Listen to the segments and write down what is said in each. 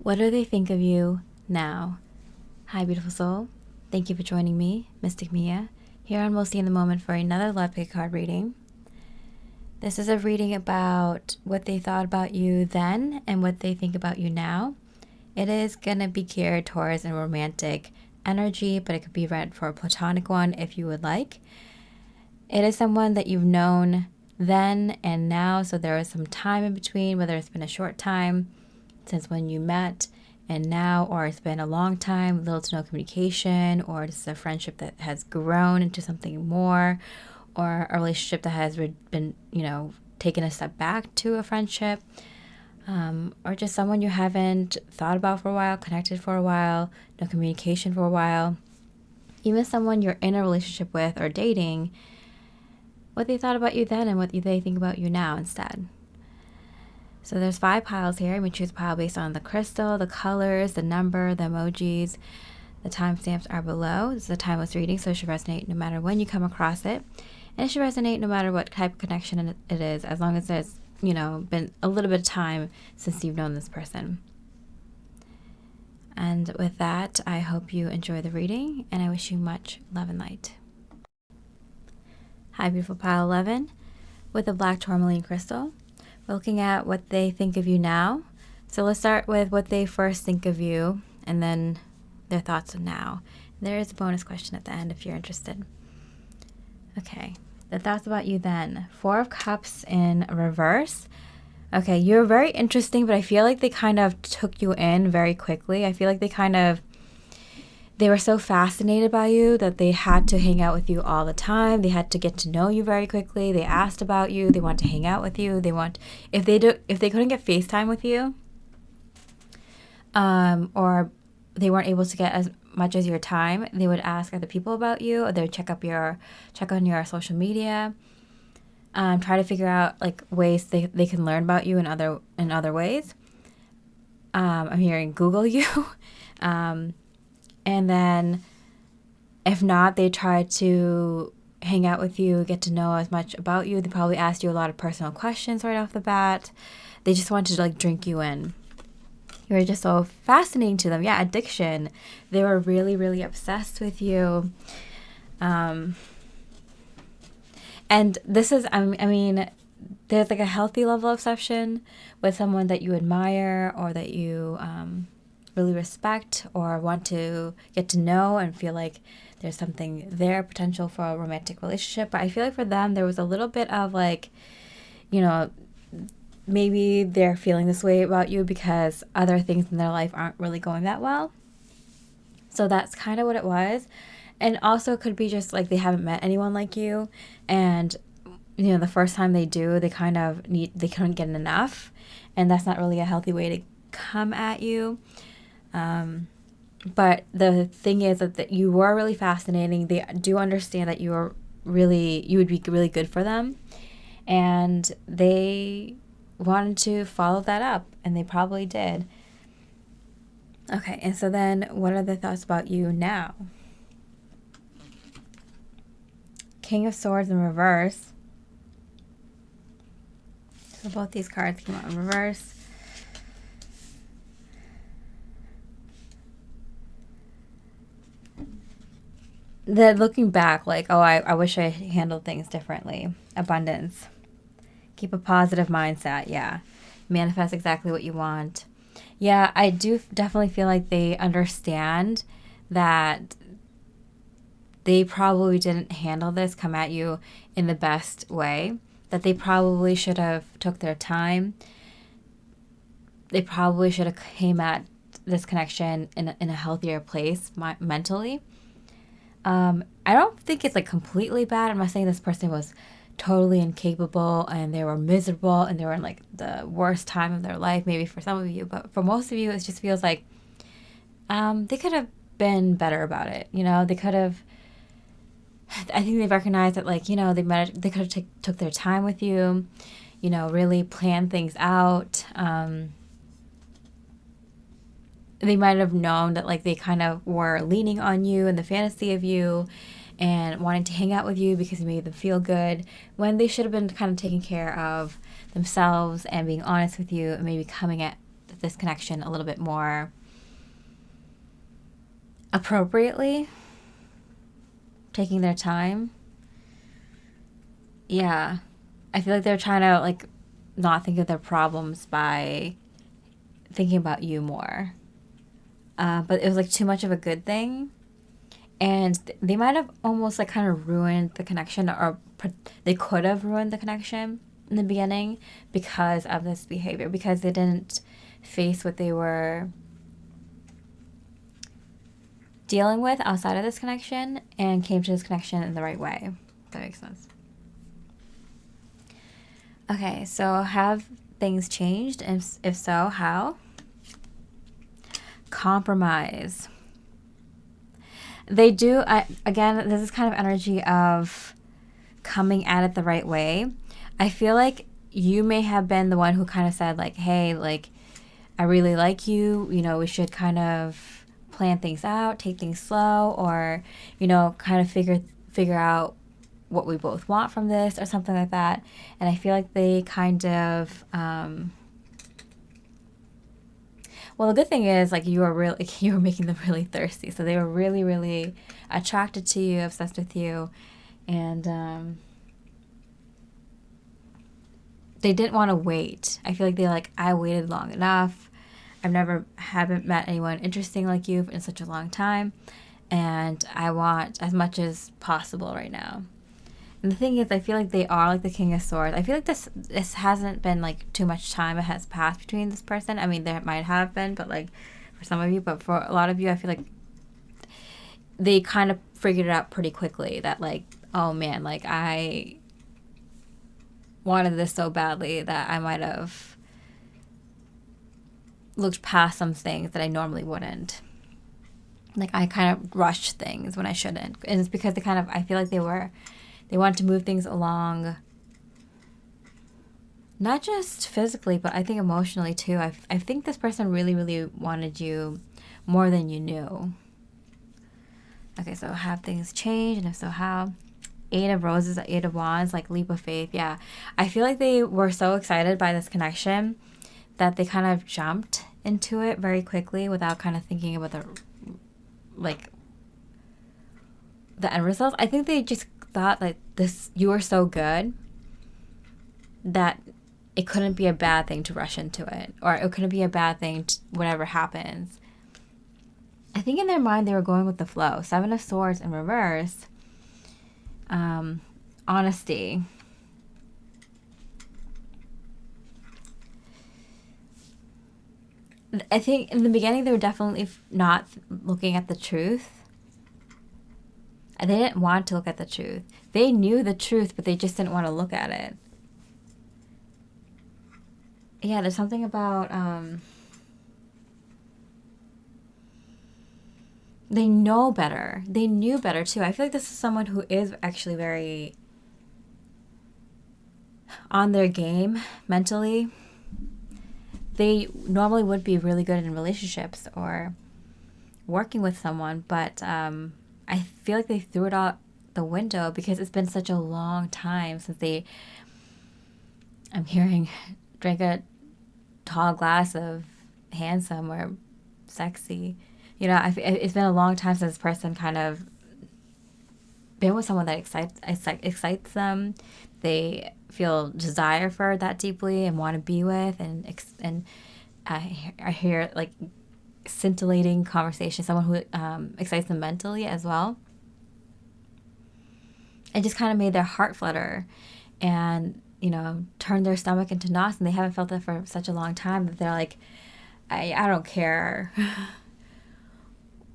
What do they think of you now? Hi, beautiful soul. Thank you for joining me, Mystic Mia, here on Mostly in the Moment for another love pick card reading. This is a reading about what they thought about you then and what they think about you now. It is going to be geared towards a romantic energy, but it could be read for a platonic one if you would like. It is someone that you've known then and now, so there is some time in between, whether it's been a short time since when you met and now, or it's been a long time, little to no communication, or it's a friendship that has grown into something more, or a relationship that has been, taken a step back to a friendship, or just someone you haven't thought about for a while, connected for a while, no communication for a while, even someone you're in a relationship with or dating, what they thought about you then and what they think about you now instead. So there's 5 piles here. We choose a pile based on the crystal, the colors, the number, the emojis. The timestamps are below. This is a timeless reading, so it should resonate no matter when you come across it. And it should resonate no matter what type of connection it is, as long as there's, been a little bit of time since you've known this person. And with that, I hope you enjoy the reading, and I wish you much love and light. Hi, beautiful pile 11 with a black tourmaline crystal. We're looking at what they think of you now. So let's start with what they first think of you and then their thoughts of now. There is a bonus question at the end if you're interested. Okay, the thoughts about you then. 4 of Cups in reverse. Okay, you're very interesting, but I feel like they kind of took you in very quickly. I feel like they were so fascinated by you that they had to hang out with you all the time. They had to get to know you very quickly. They asked about you. They want to hang out with you. If they couldn't get FaceTime with you, or they weren't able to get as much as your time, they would ask other people about you, or they would check on your social media, try to figure out like ways they can learn about you in other ways. I'm hearing Google you. And then if not, they try to hang out with you, get to know as much about you. They probably asked you a lot of personal questions right off the bat. They just wanted to drink you in. You were just so fascinating to them. Yeah, addiction. They were really, really obsessed with you. And this is, there's a healthy level of obsession with someone that you admire or that you really respect or want to get to know and feel like there's something there, potential for a romantic relationship. But I feel like for them, there was a little bit of maybe they're feeling this way about you because other things in their life aren't really going that well. So that's kind of what it was. And also it could be just like they haven't met anyone like you. And, the first time they do, they couldn't get enough. And that's not really a healthy way to come at you. But the thing is that you were really fascinating. They do understand that you would be really good for them. And they wanted to follow that up, and they probably did. Okay, and so then what are the thoughts about you now? King of Swords in reverse. So both these cards came out in reverse. They're looking back like, I wish I handled things differently. Abundance. Keep a positive mindset. Yeah. Manifest exactly what you want. Yeah, I do definitely feel like they understand that they probably didn't handle this, come at you in the best way. That they probably should have took their time. They probably should have came at this connection in a healthier place mentally. I don't think it's completely bad. I'm not saying this person was totally incapable and they were miserable and they were in the worst time of their life, maybe for some of you, but for most of you, it just feels like they could have been better about it. They could have, I think they recognized that they could have took their time with you, really plan things out. They might have known that they kind of were leaning on you and the fantasy of you and wanting to hang out with you because you made them feel good, when they should have been kind of taking care of themselves and being honest with you and maybe coming at this connection a little bit more appropriately, taking their time. Yeah, I feel like they're trying to like not think of their problems by thinking about you more. But it was like too much of a good thing, and they might have almost like kind of ruined the connection, or they could have ruined the connection in the beginning because of this behavior, because they didn't face what they were dealing with outside of this connection and came to this connection in the right way. If that makes sense. Okay, so have things changed? And if so, how? Compromise. They do, again, this is kind of energy of coming at it the right way. I feel like you may have been the one who kind of said like, hey, like, I really like you, you know, we should kind of plan things out, take things slow, or, you know, kind of figure out what we both want from this or something like that. And I feel like they kind of, well, the good thing is like you were making them really thirsty. So they were really, really attracted to you, obsessed with you. And, they didn't want to wait. I feel like I waited long enough. Haven't met anyone interesting like you in such a long time. And I want as much as possible right now. And the thing is, I feel like they are like the King of Swords. I feel like this hasn't been like too much time that has passed between this person. I mean, there might have been, but like for some of you, but for a lot of you, I feel like they kind of figured it out pretty quickly that like, oh man, like I wanted this so badly that I might have looked past some things that I normally wouldn't. Like I kind of rushed things when I shouldn't. And it's because I feel like they wanted to move things along, not just physically, but I think emotionally too. I think this person really, really wanted you more than you knew. Okay, so have things changed, and if so, how? 8 of Roses, 8 of Wands, like leap of faith. Yeah, I feel like they were so excited by this connection that they kind of jumped into it very quickly without kind of thinking about the end results. I think they just thought like you were so good that it couldn't be a bad thing to rush into it, or it couldn't be a bad thing whatever happens. I think in their mind they were going with the flow. 7 of Swords in reverse. Honesty. I think in the beginning they were definitely not looking at the truth. They didn't want to look at the truth. They knew the truth, but they just didn't want to look at it. Yeah, there's something about they know better. They knew better too. I feel like this is someone who is actually very on their game mentally. They normally would be really good in relationships or working with someone, but I feel like they threw it out the window because it's been such a long time since I'm hearing, drank a tall glass of handsome or sexy. You know, it's been a long time since this person kind of been with someone that excites them. They feel desire for that deeply and want to be with, and I hear like scintillating conversation, someone who excites them mentally as well. It just kind of made their heart flutter and, you know, turn their stomach into knots, and they haven't felt that for such a long time that they're like, I don't care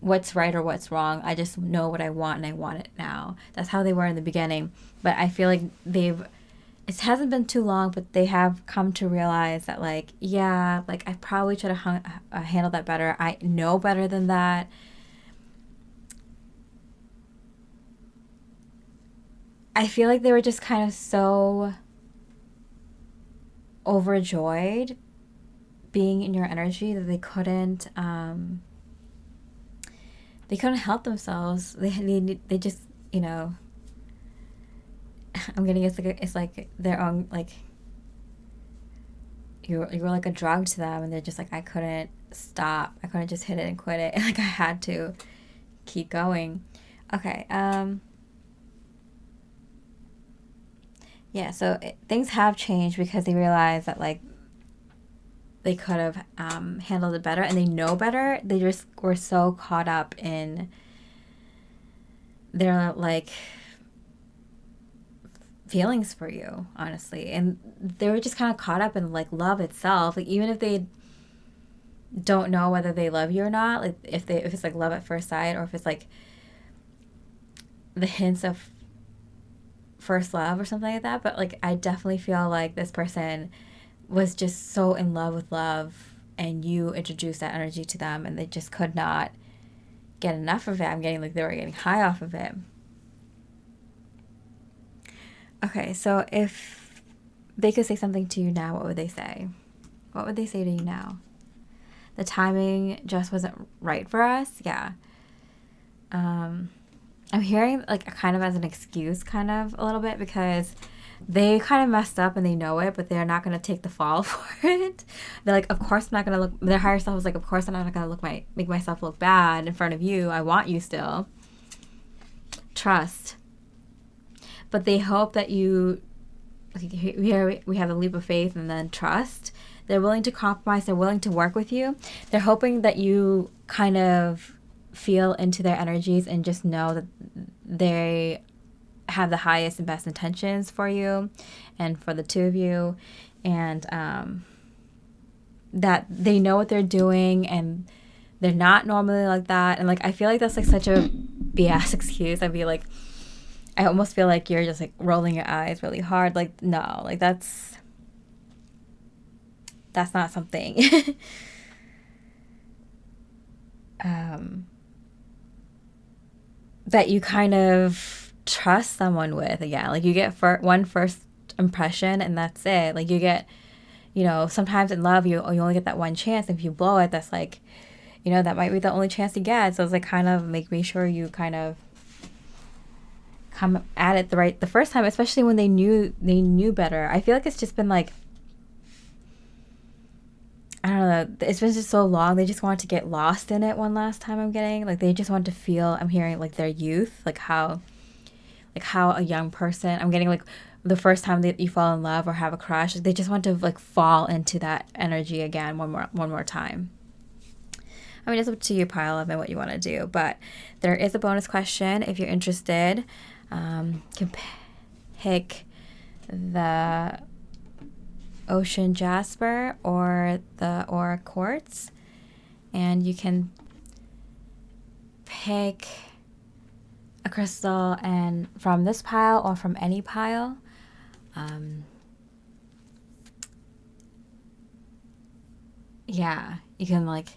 what's right or what's wrong. I just know what I want and I want it now. That's how they were in the beginning. But I feel like it hasn't been too long, but they have come to realize that like, yeah, like I probably should have handled that better. I know better than that. I feel like they were just kind of so overjoyed being in your energy that they couldn't help themselves. They just, you know, I'm getting it's like their own like you were like a drug to them, and they're just like, I couldn't stop. I couldn't just hit it and quit it. Like, I had to keep going. Okay. Yeah, so things have changed because they realize that, like, they could have handled it better, and they know better. They just were so caught up in their, like, feelings for you, honestly. And they were just kind of caught up in, like, love itself. Like, even if they don't know whether they love you or not, like, if it's like love at first sight, or if it's like the hints of first love or something like that. But, like, I definitely feel like this person was just so in love with love, and you introduced that energy to them, and they just could not get enough of it. I'm getting like they were getting high off of it. Okay, so if they could say something to you now, what would they say? What would they say to you now? The timing just wasn't right for us. Yeah. I'm hearing like kind of as an excuse, kind of a little bit, because they kind of messed up and they know it, but they're not going to take the fall for it. They're like, of course I'm not going to look, their higher self was like, of course I'm not going to make myself look bad in front of you. I want you still. Trust. But they hope that you, here we have the leap of faith and then trust. They're willing to compromise. They're willing to work with you. They're hoping that you kind of feel into their energies and just know that they have the highest and best intentions for you and for the two of you, and that they know what they're doing, and they're not normally like that. And like, I feel like that's like such a BS excuse. I almost feel like you're just like rolling your eyes really hard. Like, no, like that's not something that you kind of trust someone with again. Like, you get one first impression and that's it. Like, you get, sometimes in love you only get that one chance. If you blow it, that's like, that might be the only chance you get. So it's like, kind of make sure you kind of come at it the first time, especially when they knew better. I feel like it's just been like, I don't know, it's been just so long. They just want to get lost in it one last time. I'm getting like, they just want to feel, I'm hearing like their youth, like how a young person, I'm getting like the first time that you fall in love or have a crush, they just want to like fall into that energy again one more time. I mean, it's up to you, pile up, and what you want to do. But there is a bonus question if you're interested. You can pick the Ocean Jasper or the Quartz, and you can pick a crystal and from this pile or from any pile. Yeah, you can like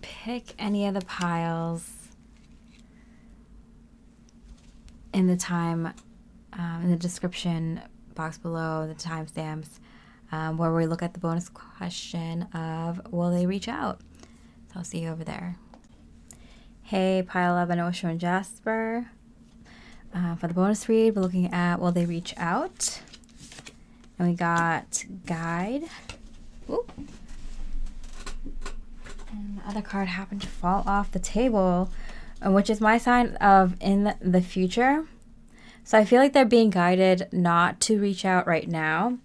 pick any of the piles in the time, in the description box below, the timestamps, where we look at the bonus question of, will they reach out? So I'll see you over there. Hey, pile of an Ocean and Jasper. For the bonus read, we're looking at, will they reach out? And we got guide. Ooh. And the other card happened to fall off the table, which is my sign of in the future. So I feel like they're being guided not to reach out right now,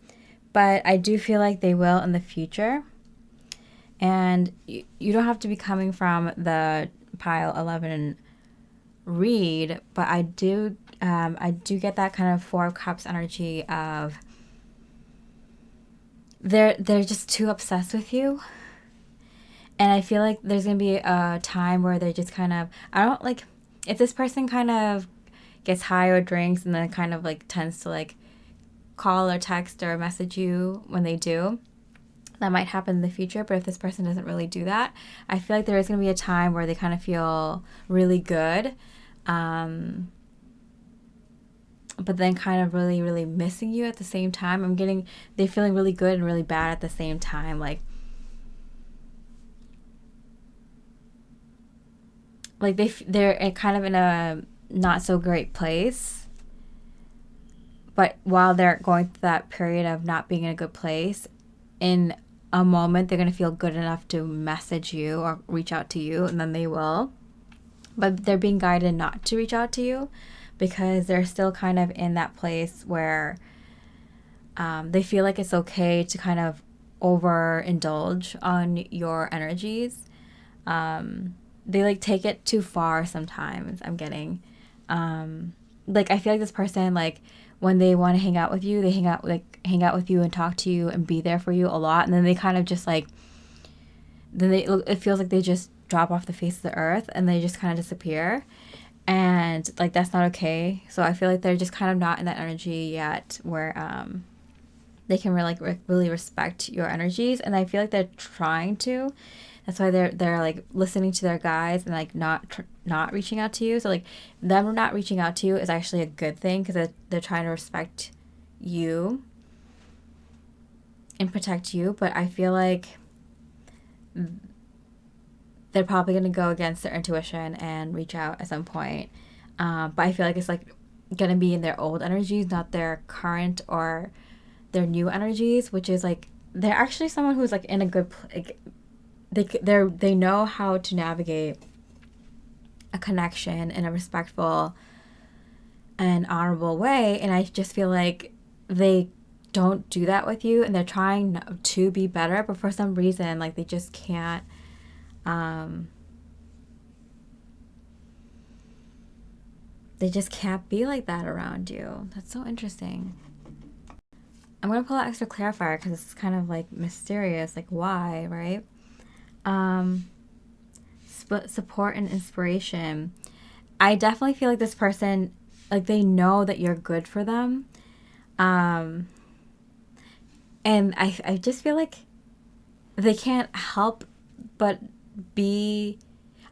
but I do feel like they will in the future. And you don't have to be coming from the pile 11 read, but I do get that kind of Four of Cups energy of they're just too obsessed with you. And I feel like there's going to be a time where they're just kind of, I don't like, if this person kind of gets high or drinks and then kind of like tends to like call or text or message you when they do, that might happen in the future. But if this person doesn't really do that, I feel like there is going to be a time where they kind of feel really good, but then kind of really, really missing you at the same time. They're feeling really good and really bad at the same time. Like they're kind of in a not so great place, but while they're going through that period of not being in a good place, in a moment they're going to feel good enough to message you or reach out to you, and then they will. But they're being guided not to reach out to you because they're still kind of in that place where they feel like it's okay to kind of overindulge on your energies. They like take it too far sometimes. I'm getting like, I feel like this person, like, when they want to hang out with you, they hang out with you and talk to you and be there for you a lot, and then they kind of just like, it feels like they just drop off the face of the earth and they just kind of disappear, and like, that's not okay. So I feel like they're just kind of not in that energy yet where they can really respect your energies, and I feel like they're trying to. That's why they're like listening to their guides and like not reaching out to you. So like, them not reaching out to you is actually a good thing because they're trying to respect you and protect you. But I feel like they're probably going to go against their intuition and reach out at some point. But I feel like it's like going to be in their old energies, not their current or their new energies, which is like, they're actually someone who's like in a good like, they know how to navigate a connection in a respectful and honorable way, and I just feel like they don't do that with you, and they're trying to be better, but for some reason, like, they just can't be like that around you. That's so interesting. I'm gonna pull out extra clarifier because it's kind of like mysterious, like why, right? Support and inspiration. I definitely feel like this person, like, they know that you're good for them. And I just feel like they can't help but be,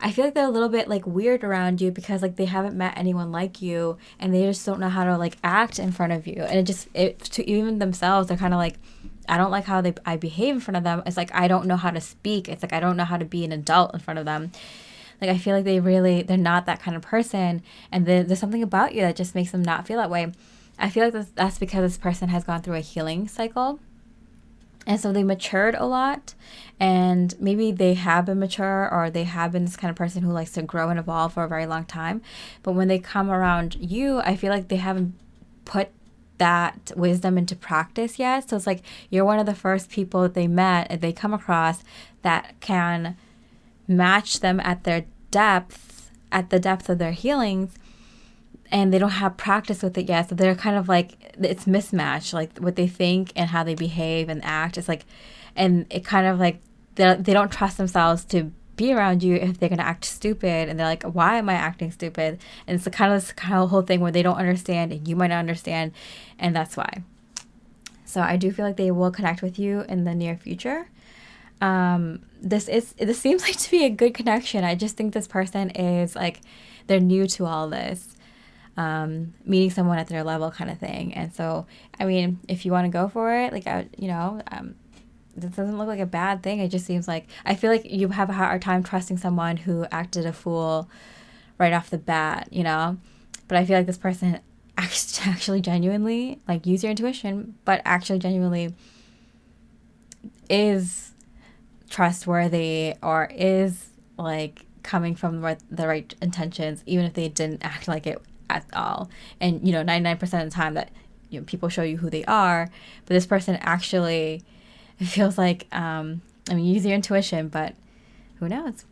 I feel like they're a little bit like weird around you because like they haven't met anyone like you, and they just don't know how to like act in front of you. And to even themselves, they're kind of like, I don't like how I behave in front of them. It's like, I don't know how to speak. It's like, I don't know how to be an adult in front of them. Like, I feel like they're not that kind of person. And there's something about you that just makes them not feel that way. I feel like that's because this person has gone through a healing cycle. And so they matured a lot, and maybe they have been mature, or they have been this kind of person who likes to grow and evolve for a very long time. But when they come around you, I feel like they haven't put that wisdom into practice yet. So it's like, you're one of the first people that they met and they come across that can match them at the depth of their healings, and they don't have practice with it yet. So they're kind of like, it's mismatched, like what they think and how they behave and act. It's like, and it kind of like, they don't trust themselves to be around you if they're going to act stupid, and they're like, why am I acting stupid? And it's the kind of whole thing where they don't understand and you might not understand, and that's why. So I do feel like they will connect with you in the near future. This seems like to be a good connection. I just think this person is like, they're new to all this, meeting someone at their level kind of thing. And so, I mean, if you want to go for it, like, this doesn't look like a bad thing. It just seems like, I feel like you have a hard time trusting someone who acted a fool right off the bat, But I feel like this person actually genuinely, like, use your intuition, but actually genuinely is trustworthy, or is like coming from the right intentions, even if they didn't act like it at all. And 99% of the time that people show you who they are, but this person actually, it feels like, use your intuition, but who knows?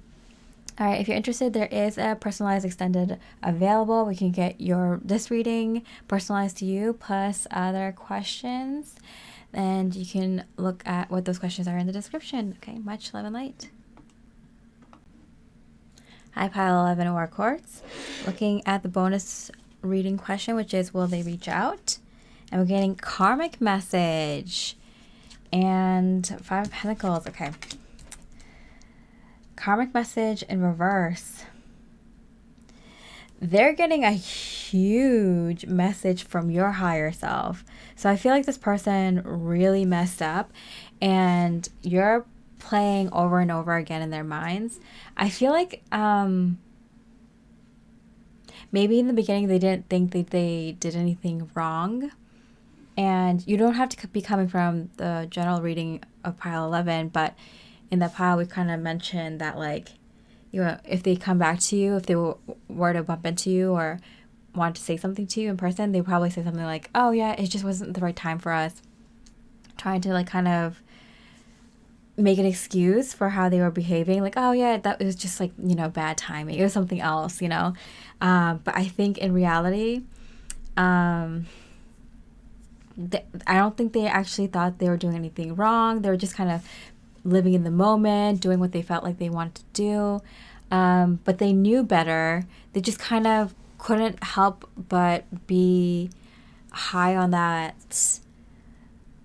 All right, if you're interested, there is a personalized extended available. We can get this reading personalized to you, plus other questions, and you can look at what those questions are in the description. Okay, much love and light. Hi, Pile 11 or Quartz. Looking at the bonus reading question, which is, will they reach out? And we're getting karmic message and 5 of Pentacles. Okay. Karmic message in reverse. They're getting a huge message from your higher self. So I feel like this person really messed up, and you're playing over and over again in their minds. I feel like maybe in the beginning they didn't think that they did anything wrong, And you don't have to be coming from the general reading of pile 11, but in that pile we kind of mentioned that, like, you know, if they come back to you, if they were to bump into you or want to say something to you in person, they probably say something like, oh yeah, it just wasn't the right time for us. Trying to, like, kind of make an excuse for how they were behaving. Like, oh yeah, that was just, like, you know, bad timing. It was something else, you know. But I think in reality, I don't think they actually thought they were doing anything wrong. They were just kind of living in the moment, doing what they felt like they wanted to do. But they knew better. They just kind of couldn't help but be high on that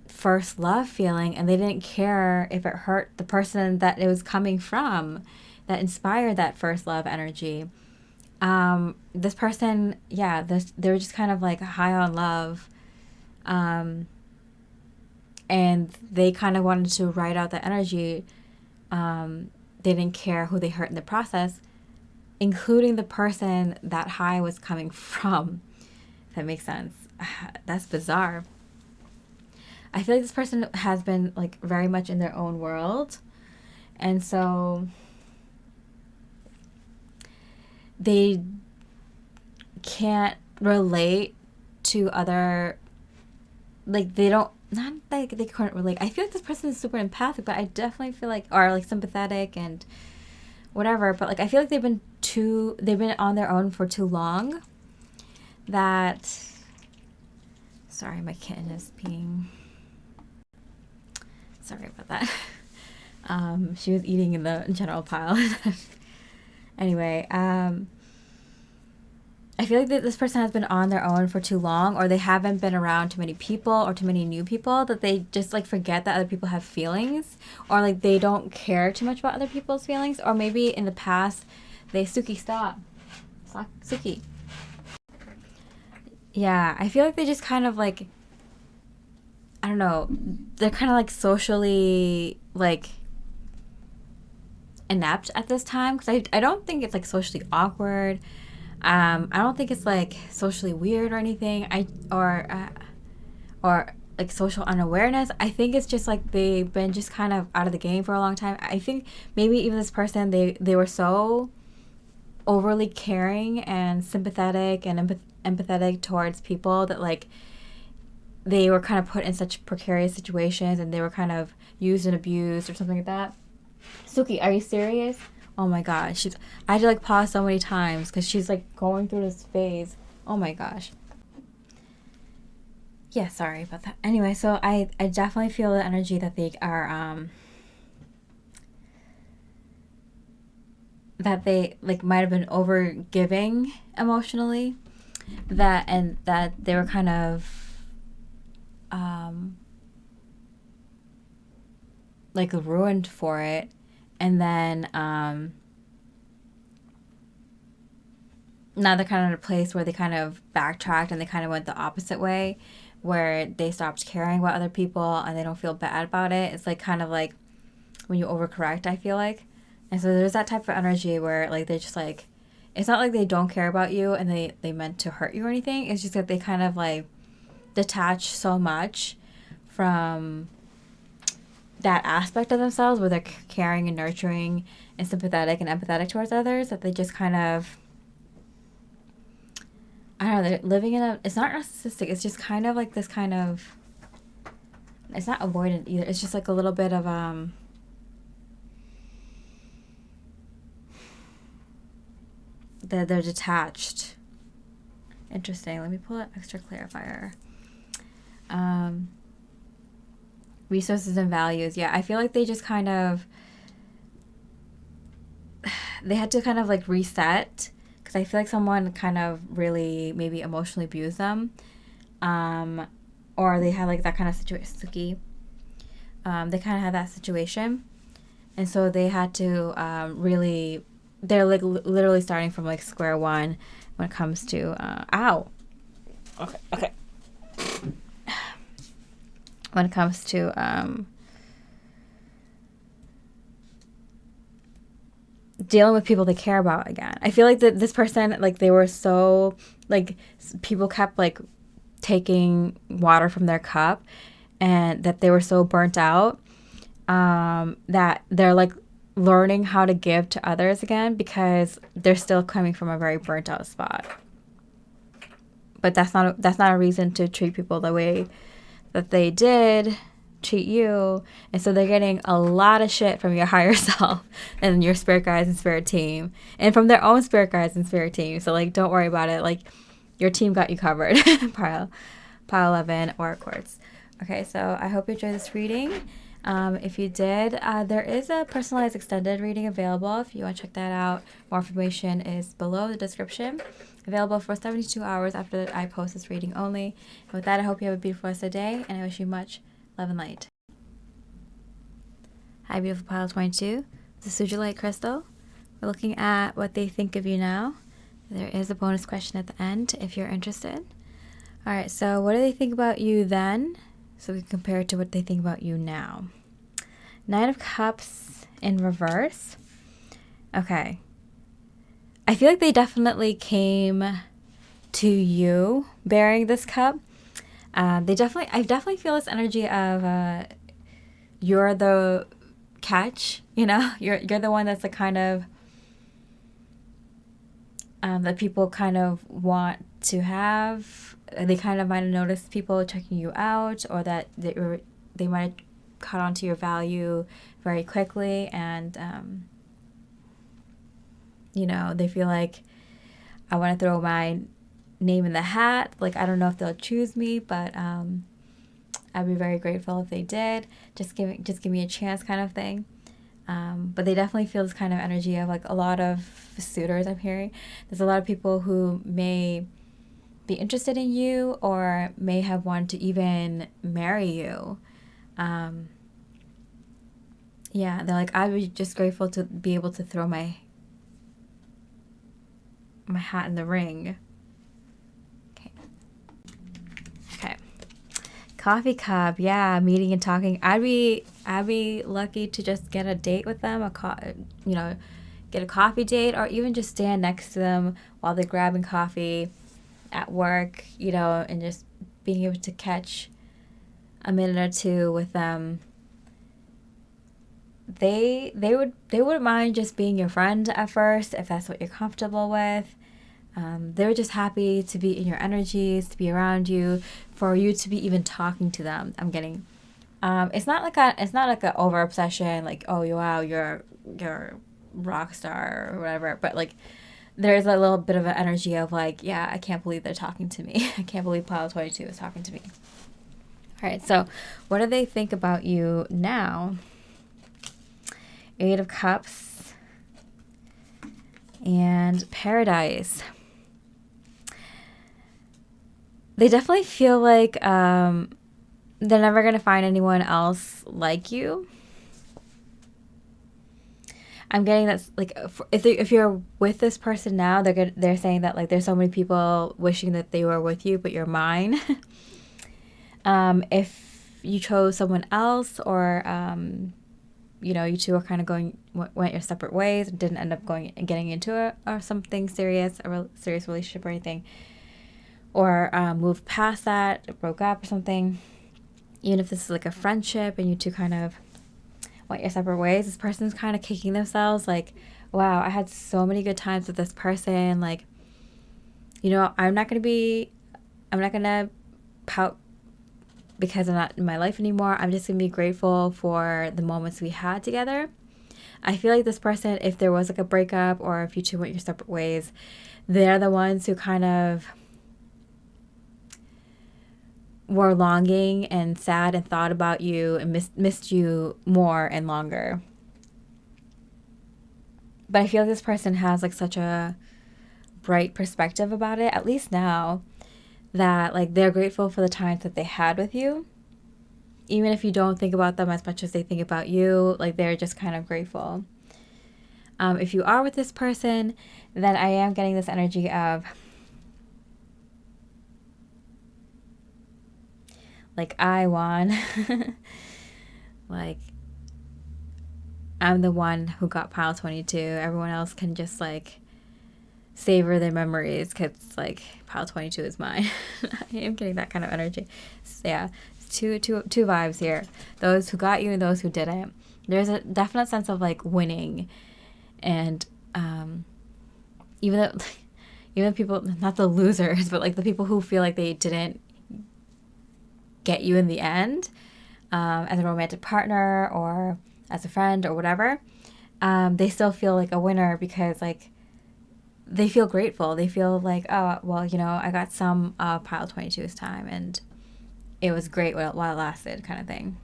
first love feeling, and they didn't care if it hurt the person that it was coming from, that inspired that first love energy. This person, yeah, they were just kind of like high on love. And they kind of wanted to ride out the energy. They didn't care who they hurt in the process, including the person that high was coming from. If that makes sense. That's bizarre. I feel like this person has been, like, very much in their own world. And so they can't relate to other, like, they don't, not like they couldn't relate. I feel like this person is super empathic, but I definitely feel like, or like sympathetic and whatever, but like I feel like they've been on their own for too long. That, sorry, my kitten is being, sorry about that. She was eating in the general pile. Anyway, I feel like this person has been on their own for too long, or they haven't been around too many people or too many new people, that they just, like, forget that other people have feelings, or like they don't care too much about other people's feelings, or maybe in the past Suki, stop, Suki. Yeah, I feel like they just kind of, like, I don't know, they're kind of like socially, like, inept at this time, because I don't think it's like socially awkward. I don't think it's like socially weird or anything. Or like social unawareness. I think it's just like they've been just kind of out of the game for a long time. I think maybe even this person, they were so overly caring and sympathetic and empathetic towards people that, like, they were kind of put in such precarious situations, and they were kind of used and abused or something like that. Suki, are you serious? Oh my gosh, I had to, like, pause so many times because she's, like, going through this phase. Oh my gosh. Yeah, sorry about that. Anyway, so I definitely feel the energy that they are, that they, like, might have been over giving emotionally, that they were kind of, like, ruined for it. And then now they're kind of in a place where they kind of backtracked and they kind of went the opposite way, where they stopped caring about other people and they don't feel bad about it. It's like kind of like when you overcorrect, I feel like. And so there's that type of energy where, like, they're just like, it's not like they don't care about you and they meant to hurt you or anything. It's just that they kind of, like, detach so much from that aspect of themselves where they're caring and nurturing and sympathetic and empathetic towards others, that they just kind of, I don't know, they're living in it's not narcissistic, it's just kind of like this kind of, it's not avoidant either, it's just like a little bit of, they're detached. Interesting. Let me pull an extra clarifier. Resources and values. Yeah, I feel like they just kind of, they had to kind of, like, reset, because I feel like someone kind of really maybe emotionally abused them, or they had, like, that kind of situation. Suki, they kind of had that situation, and so they had to really, they're, like, literally starting from, like, square one when it comes to ow. Okay. When it comes to dealing with people they care about again. I feel like that this person, like, they were so, like, people kept, like, taking water from their cup, and that they were so burnt out that they're like learning how to give to others again, because they're still coming from a very burnt out spot. But that's not a reason to treat people the way that they did treat you. And so they're getting a lot of shit from your higher self and your spirit guides and spirit team, and from their own spirit guides and spirit team. So like, don't worry about it. Like, your team got you covered. pile 11 or Quartz. Okay, so I hope you enjoyed this reading. If you did, there is a personalized extended reading available. If you want to check that out, more information is below the description. Available for 72 hours after I post this reading only. And with that, I hope you have a beautiful rest of the day, and I wish you much love and light. Hi, beautiful pile 22. This is Sugilite crystal. We're looking at what they think of you now. There is a bonus question at the end if you're interested. All right, so what do they think about you then? So we can compare it to what they think about you now. Nine of Cups in reverse. Okay. I feel like they definitely came to you bearing this cup. I definitely feel this energy of you're the catch, you know? You're the one that's the kind of that people kind of want to have. They kind of might have noticed people checking you out, or that they might have caught on to your value very quickly, and you know, they feel like, I want to throw my name in the hat. Like, I don't know if they'll choose me, but I'd be very grateful if they did. Just give me a chance, kind of thing. But they definitely feel this kind of energy of like a lot of suitors I'm hearing. There's a lot of people who may be interested in you, or may have wanted to even marry you. Yeah, they're like, I'd be just grateful to be able to throw my hat in the ring. Okay. Coffee cup, yeah, meeting and talking. I'd be lucky to just get a date with them, get a coffee date, or even just stand next to them while they're grabbing coffee at work, and just being able to catch a minute or two with them. They wouldn't mind just being your friend at first, if that's what you're comfortable with. They were just happy to be in your energies, to be around you, for you to be even talking to them. I'm getting, it's not like a over obsession, like, oh wow, you're a rock star or whatever, but like, there's a little bit of an energy of like, yeah, I can't believe they're talking to me. I can't believe Pile 22 is talking to me. All right, so what do they think about you now? 8 of Cups and Paradise. They definitely feel like they're never going to find anyone else like you. I'm getting that's like, if you're with this person now, they're saying that like there's so many people wishing that they were with you, but you're mine. If you chose someone else, or you two are kind of went your separate ways and didn't end up getting into or something serious, a serious relationship or anything, or moved past that, broke up or something. Even if this is like a friendship and you two kind of went your separate ways, this person's kind of kicking themselves like, wow, I had so many good times with this person. Like, I'm not gonna pout because I'm not in my life anymore. I'm just gonna be grateful for the moments we had together. I feel like this person, if there was like a breakup, or if you two went your separate ways, they're the ones who kind of were longing and sad and thought about you and missed you more and longer. But I feel like this person has like such a bright perspective about it, at least now, that like they're grateful for the times that they had with you. Even if you don't think about them as much as they think about you, like they're just kind of grateful. If you are with this person, then I am getting this energy of like, I won. Like, I'm the one who got Pile 22. Everyone else can just like savor their memories, because like pile 22 is mine. I am getting that kind of energy. So, yeah, two vibes here. Those who got you and those who didn't. There's a definite sense of like winning, and even the people, not the losers, but like the people who feel like they didn't get you in the end, as a romantic partner or as a friend or whatever, they still feel like a winner, because like they feel grateful. They feel like, oh, well, you know, I got some pile 22's time, and it was great while it lasted, kind of thing.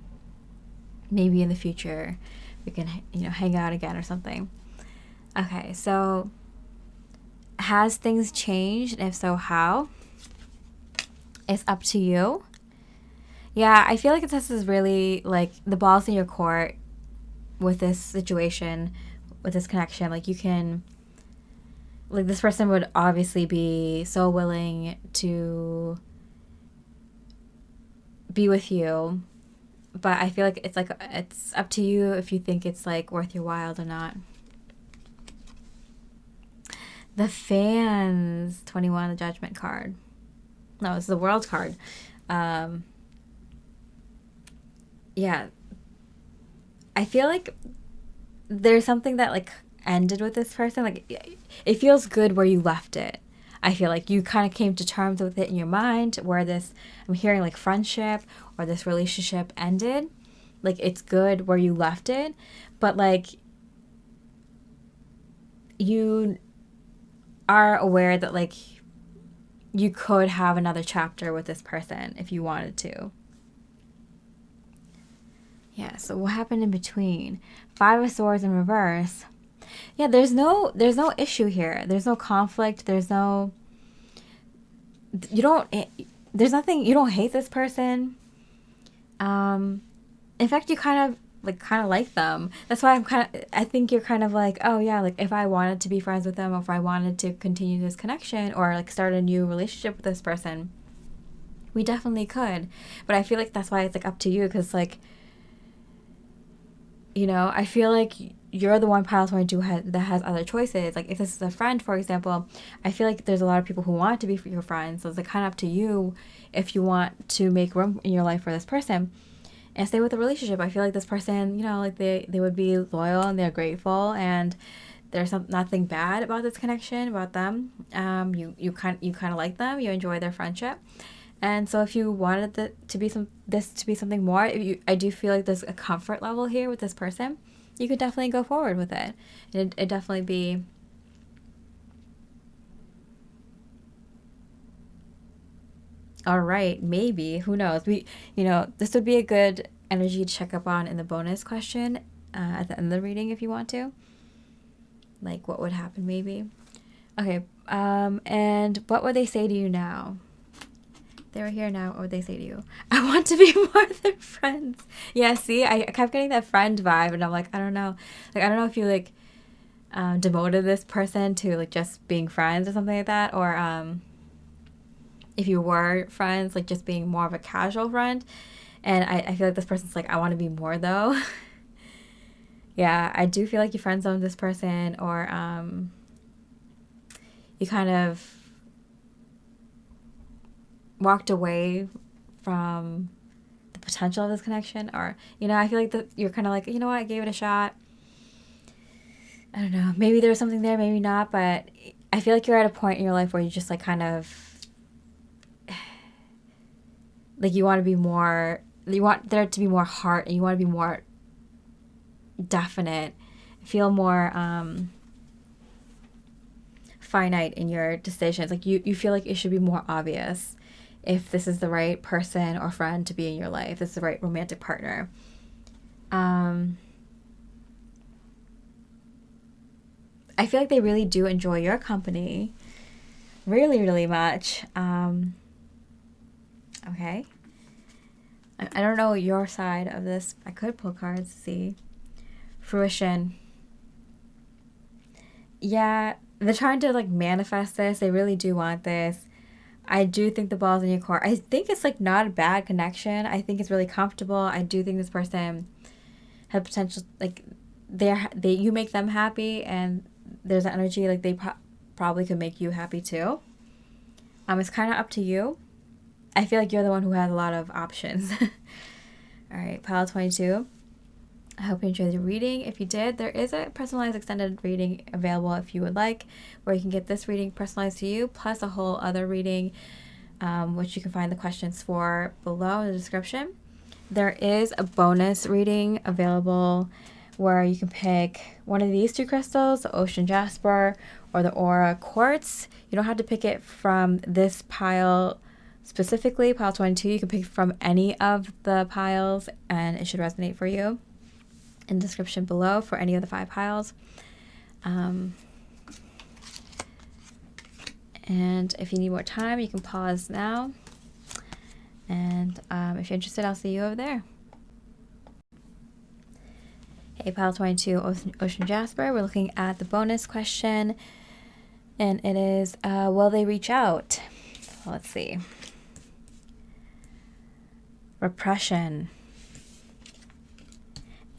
Maybe in the future we can, you know, hang out again or something. Okay, so has things changed? And if so, how? It's up to you. Yeah, I feel like this is really like the ball's in your court with this situation, with this connection. Like, you can, like, this person would obviously be so willing to be with you, but I feel like it's up to you if you think it's like worth your while or not. The Fans, 21, the Judgment card. No, it's the World card. Yeah, I feel like there's something that like ended with this person. Like, it feels good where you left it. I feel like you kind of came to terms with it in your mind, where this, I'm hearing like friendship or this relationship ended. Like, it's good where you left it, but like you are aware that like you could have another chapter with this person if you wanted to. Yeah, so what happened in between? 5 of Swords in reverse. Yeah, there's no issue here. There's no conflict. There's nothing, you don't hate this person. In fact, you kind of like them. That's why I think you're kind of like, oh yeah, like if I wanted to be friends with them, or if I wanted to continue this connection or like start a new relationship with this person, we definitely could. But I feel like that's why it's like up to you, because like, you know, I feel like you're the one pile 22 that has other choices. Like, if this is a friend, for example, I feel like there's a lot of people who want to be your friends. So it's like kind of up to you if you want to make room in your life for this person and stay with the relationship. I feel like this person, you know, like they would be loyal and they're grateful, and there's nothing bad about this connection, about them. You kind of like them. You enjoy their friendship. And so if you wanted this to be something more, I do feel like there's a comfort level here with this person. You could definitely go forward with it. It'd definitely be all right. Maybe, who knows? This would be a good energy to check up on in the bonus question at the end of the reading, if you want to. Like, what would happen, maybe? Okay. And what would they say to you now? They were here now, what would they say to you? I want to be more than friends. Yeah, see, I kept getting that friend vibe, and I'm like, I don't know. Like, I don't know if you, like, demoted this person to, like, just being friends or something like that, or if you were friends, like, just being more of a casual friend. And I feel like this person's like, I want to be more, though. Yeah, I do feel like you friend zoned this person, or you kind of walked away from the potential of this connection, or, you know, I feel like that you're kind of like, you know what, I gave it a shot. I don't know, maybe there was something there, maybe not, but I feel like you're at a point in your life where you just like kind of like you want there to be more heart, and you want to be more definite, feel more finite in your decisions. Like you feel like it should be more obvious if this is the right person or friend to be in your life, this is the right romantic partner. I feel like they really do enjoy your company, really, really much. Okay. I don't know your side of this. I could pull cards to see. Fruition. Yeah, they're trying to like manifest this. They really do want this. I do think the ball's in your court. I think it's like not a bad connection. I think it's really comfortable. I do think this person has potential. Like you make them happy, and there's an energy like probably could make you happy too. It's kind of up to you. I feel like you're the one who has a lot of options. All right, pile 22. I hope you enjoyed the reading. If you did, there is a personalized extended reading available if you would like, where you can get this reading personalized to you, plus a whole other reading, which you can find the questions for below in the description. There is a bonus reading available where you can pick one of these two crystals, the Ocean Jasper or the Aura Quartz. You don't have to pick it from this pile specifically, pile 22. You can pick from any of the piles and it should resonate for you. In the description below for any of the 5 piles. And if you need more time, you can pause now. And if you're interested, I'll see you over there. Hey, pile 22, Ocean Jasper. We're looking at the bonus question. And it is, will they reach out? Let's see. Repression.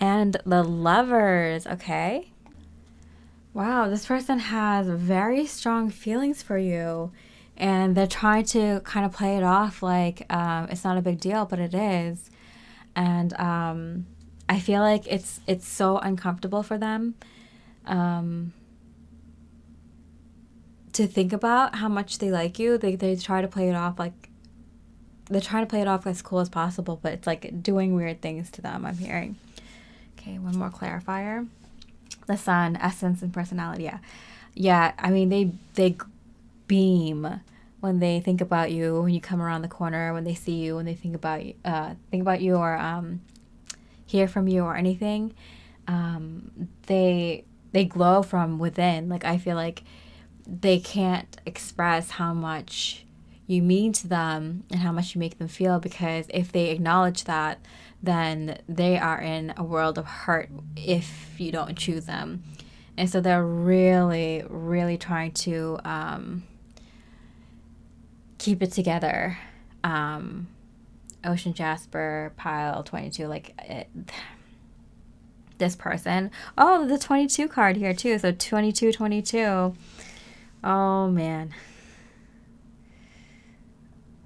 And the Lovers, okay? Wow, this person has very strong feelings for you. And they're trying to kind of play it off like it's not a big deal, but it is. And I feel like it's so uncomfortable for them to think about how much they like you. They try to play it off like, they're trying to play it off as cool as possible, but it's like doing weird things to them, I'm hearing. Okay, one more clarifier. The Sun, essence and personality. Yeah. I mean, they beam when they think about you, when you come around the corner, when they see you, when they think about you or hear from you or anything. They glow from within. Like, I feel like they can't express how much you mean to them and how much you make them feel, because if they acknowledge that, then they are in a world of hurt if you don't choose them. And so they're really, really trying to keep it together. Ocean Jasper, pile 22, this person. Oh, the 22 card here too. So 22, 22. Oh, man.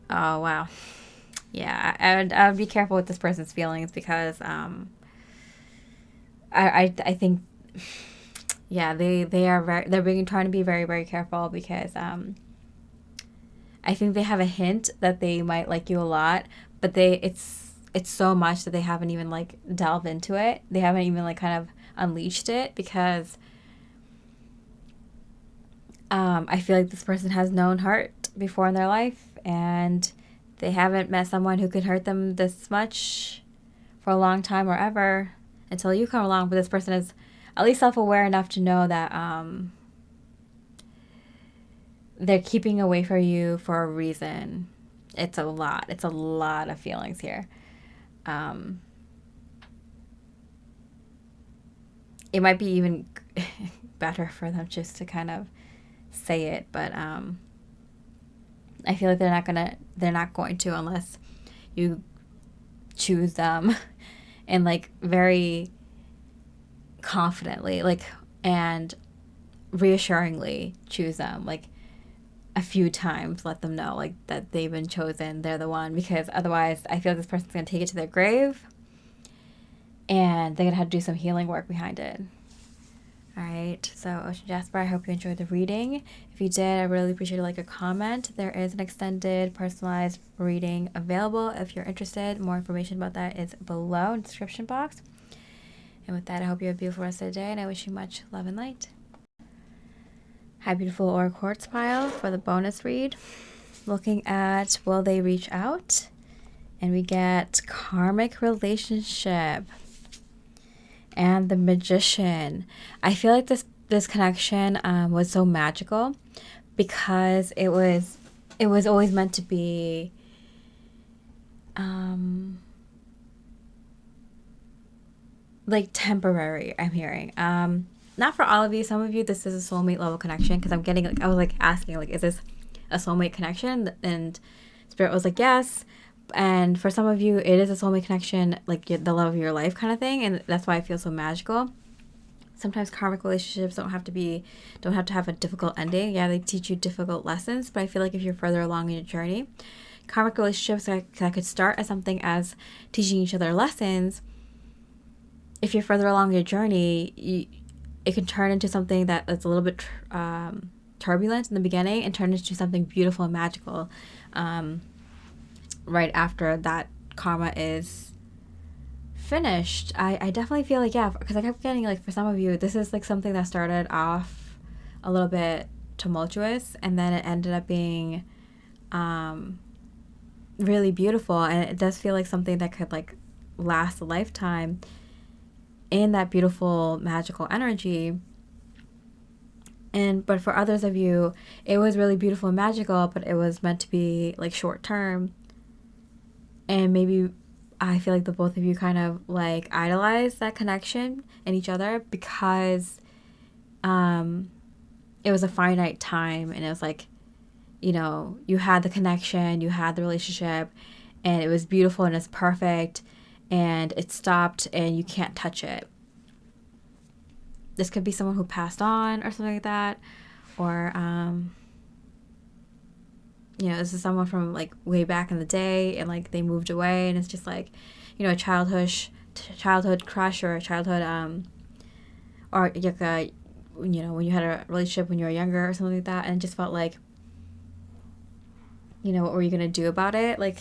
Oh, wow. Yeah, I would be careful with this person's feelings, because I think, yeah, they're trying to be very, very careful, because I think they have a hint that they might like you a lot, but it's so much that they haven't even like delved into it. They haven't even like kind of unleashed it, because I feel like this person has known hurt before in their life, and they haven't met someone who could hurt them this much for a long time or ever until you come along. But this person is at least self-aware enough to know that they're keeping away from you for a reason. It's a lot. It's a lot of feelings here. It might be even better for them just to kind of say it, but I feel like they're not going to unless you choose them and like very confidently, like, and reassuringly choose them, like a few times, let them know like that they've been chosen, they're the one, because otherwise I feel like this person's gonna take it to their grave and they're gonna have to do some healing work behind it. All right, so Ocean Jasper, I hope you enjoyed the reading. If you did, I really appreciate a comment. There is an extended personalized reading available if you're interested. More information about that is below in the description box. And with that, I hope you have a beautiful rest of the day, and I wish you much love and light. Hi, beautiful Aura Quartz pile for the bonus read. Looking at will they reach out? And we get karmic relationship. And the Magician. I feel like this connection was so magical, because it was always meant to be like temporary, I'm hearing. Not for all of you. Some of you, this is a soulmate level connection, because I'm getting like, I was like asking like, is this a soulmate connection? And Spirit was like, yes. And for some of you, it is a soulmate connection, like the love of your life kind of thing. And that's why I feel so magical. Sometimes karmic relationships don't have to have a difficult ending. Yeah, they teach you difficult lessons, but I feel like if you're further along in your journey, karmic relationships that could start as something as teaching each other lessons. If you're further along your journey, it can turn into something that's a little bit turbulent in the beginning and turn into something beautiful and magical right after that karma is finished. I definitely feel like, yeah, because I kept getting like, for some of you, this is like something that started off a little bit tumultuous, and then it ended up being really beautiful, and it does feel like something that could like last a lifetime in that beautiful magical energy. But for others of you, it was really beautiful and magical, but it was meant to be like short term, and maybe I feel like the both of you kind of like idolize that connection in each other because it was a finite time, and it was like, you know, you had the connection, you had the relationship, and it was beautiful and it's perfect, and it stopped and you can't touch it. This could be someone who passed on or something like that, or you know, this is someone from like way back in the day, and like they moved away, and it's just like, you know, a childhood crush, or a childhood or like a, you know, when you had a relationship when you were younger or something like that, and it just felt like, you know, what were you gonna do about it? Like,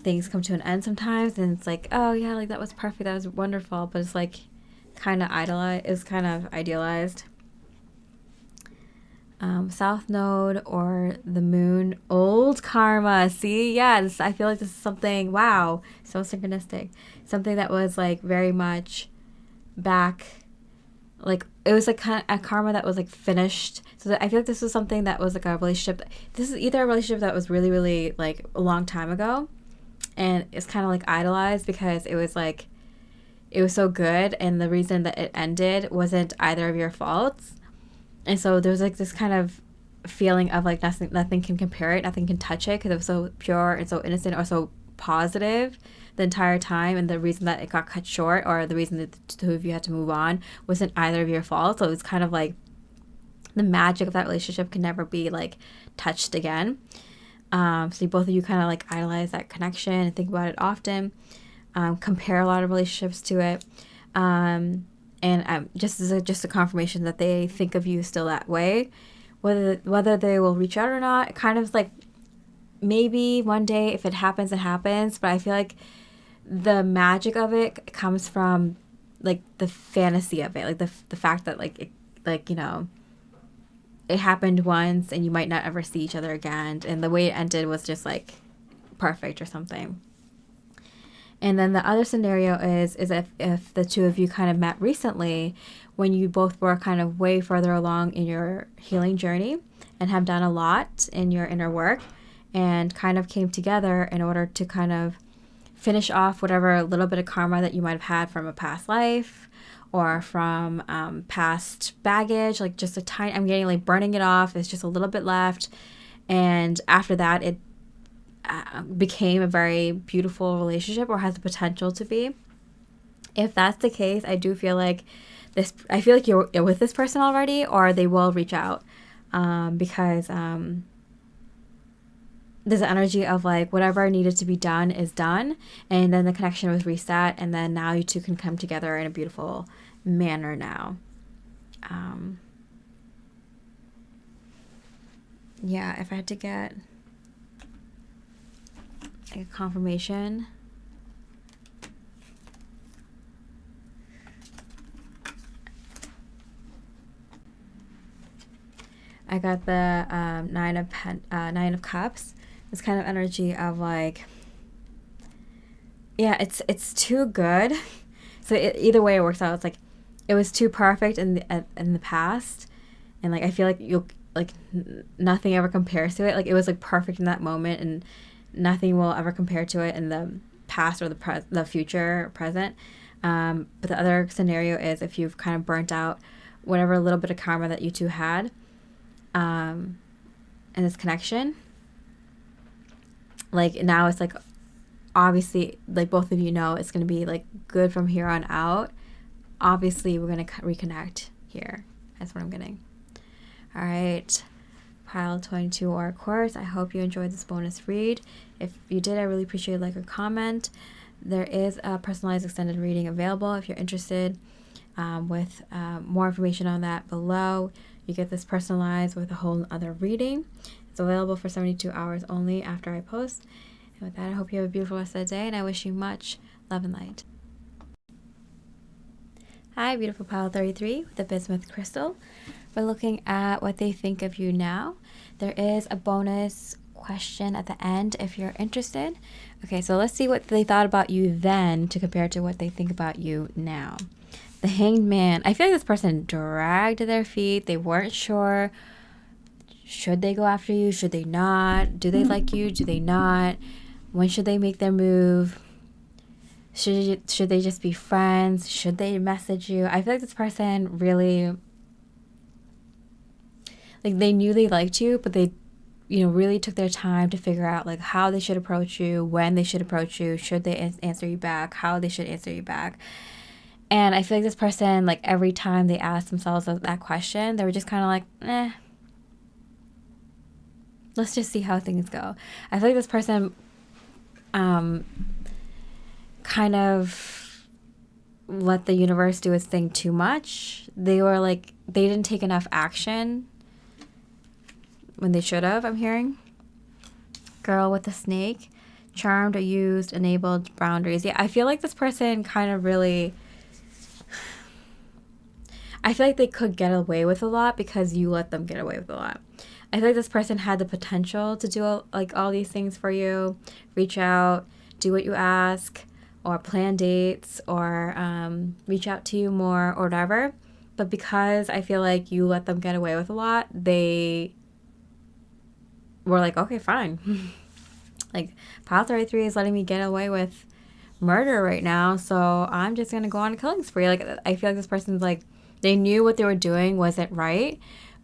things come to an end sometimes, and it's like, oh yeah, like that was perfect, that was wonderful, but it's like kind of idealized. South Node or the Moon, old karma. See, yes, I feel like this is something, wow, so synchronistic. Something that was like very much back, like it was like kind of a karma that was like finished. So that I feel like this was something that was like a relationship. This is either a relationship that was really, really like a long time ago, and it's kind of like idolized because it was like, it was so good, and the reason that it ended wasn't either of your faults. And so there's like this kind of feeling of like nothing can compare it, nothing can touch it, because it was so pure and so innocent or so positive the entire time. And the reason that it got cut short, or the reason that the two of you had to move on, wasn't either of your fault. So it's kind of like the magic of that relationship can never be like touched again. So both of you kind of like idolize that connection and think about it often, compare a lot of relationships to it. And just a confirmation that they think of you still that way, whether they will reach out or not. Kind of like, maybe one day if it happens, it happens. But I feel like the magic of it comes from like the fantasy of it, like the fact that like you know, it happened once and you might not ever see each other again, and the way it ended was just like perfect or something. And then the other scenario is if the two of you kind of met recently, when you both were kind of way further along in your healing journey and have done a lot in your inner work, and kind of came together in order to kind of finish off whatever little bit of karma that you might have had from a past life, or from past baggage, like just a tiny, I'm getting like burning it off, it's just a little bit left. And after that, it became a very beautiful relationship, or has the potential to be. If that's the case, I do feel like I feel like you're with this person already, or they will reach out, because there's an energy of like whatever needed to be done is done, and then the connection was reset, and then now you two can come together in a beautiful manner now. Yeah, if I had to get a confirmation, I got the Nine of Cups. This kind of energy of like, yeah, it's too good. So either way it works out. It's like it was too perfect in the past, and like I feel like you'll like nothing ever compares to it. Like it was like perfect in that moment, and nothing will ever compare to it in the past or the future or present. But the other scenario is if you've kind of burnt out whatever little bit of karma that you two had, in this connection. Like now it's like, obviously, like both of you know it's going to be like good from here on out. obviously we're going to reconnect here. That's what I'm getting. All right, pile 22 or Quartz. I hope you enjoyed this bonus read. If you did, I really appreciate a like or comment. There is a personalized extended reading available if you're interested, with more information on that below. You get this personalized with a whole other reading. It's available for 72 hours only after I post. And with that, I hope you have a beautiful rest of the day, and I wish you much love and light. Hi, beautiful pile 33 with the Bismuth crystal. We're looking at what they think of you now. There is a bonus question at the end if you're interested. Okay, so let's see what they thought about you then to compare to what they think about you now. The Hanged Man. I feel like this person dragged their feet. They weren't sure. Should they go after you? Should they not? Do they like you? Do they not? When should they make their move? Should they just be friends? Should they message you? I feel like this person really, like, they knew they liked you, but they, really took their time to figure out, like, how they should approach you, when they should approach you, should they answer you back, how they should answer you back. And I feel like this person, like, every time they asked themselves that question, they were just kind of like, let's just see how things go. I feel like this person kind of let the universe do its thing too much. They were like, they didn't take enough action when they should have, I'm hearing. Girl with the snake. Charmed, used, enabled, boundaries. Yeah, I feel like this person kind of really, I feel like they could get away with a lot because you let them get away with a lot. I feel like this person had the potential to do like all these things for you. Reach out, do what you ask, or plan dates, or reach out to you more, or whatever. But because I feel like you let them get away with a lot, they were like, okay, fine. Like, pile 33 is letting me get away with murder right now, so I'm just going to go on a killing spree. Like, I feel like this person's like, they knew what they were doing wasn't right,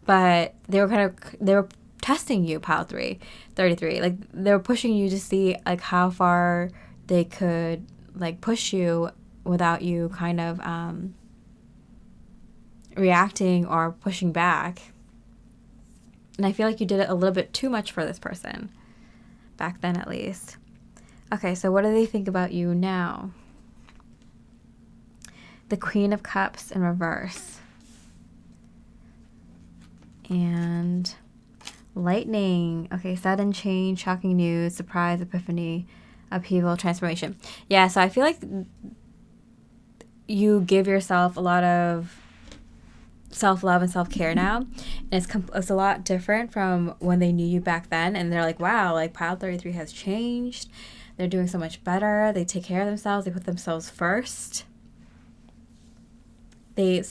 but they were testing you, pile 33. Like, they were pushing you to see, like, how far they could, like, push you without you kind of reacting or pushing back. And I feel like you did it a little bit too much for this person, back then at least. Okay, so what do they think about you now? The Queen of Cups in reverse. And Lightning. Okay, sudden change, shocking news, surprise, epiphany, upheaval, transformation. Yeah, so I feel like you give yourself a lot of self-love and self-care now, and it's a lot different from when they knew you back then, and they're like, wow, like, pile 33 has changed. They're doing so much better. They take care of themselves. They put themselves first. They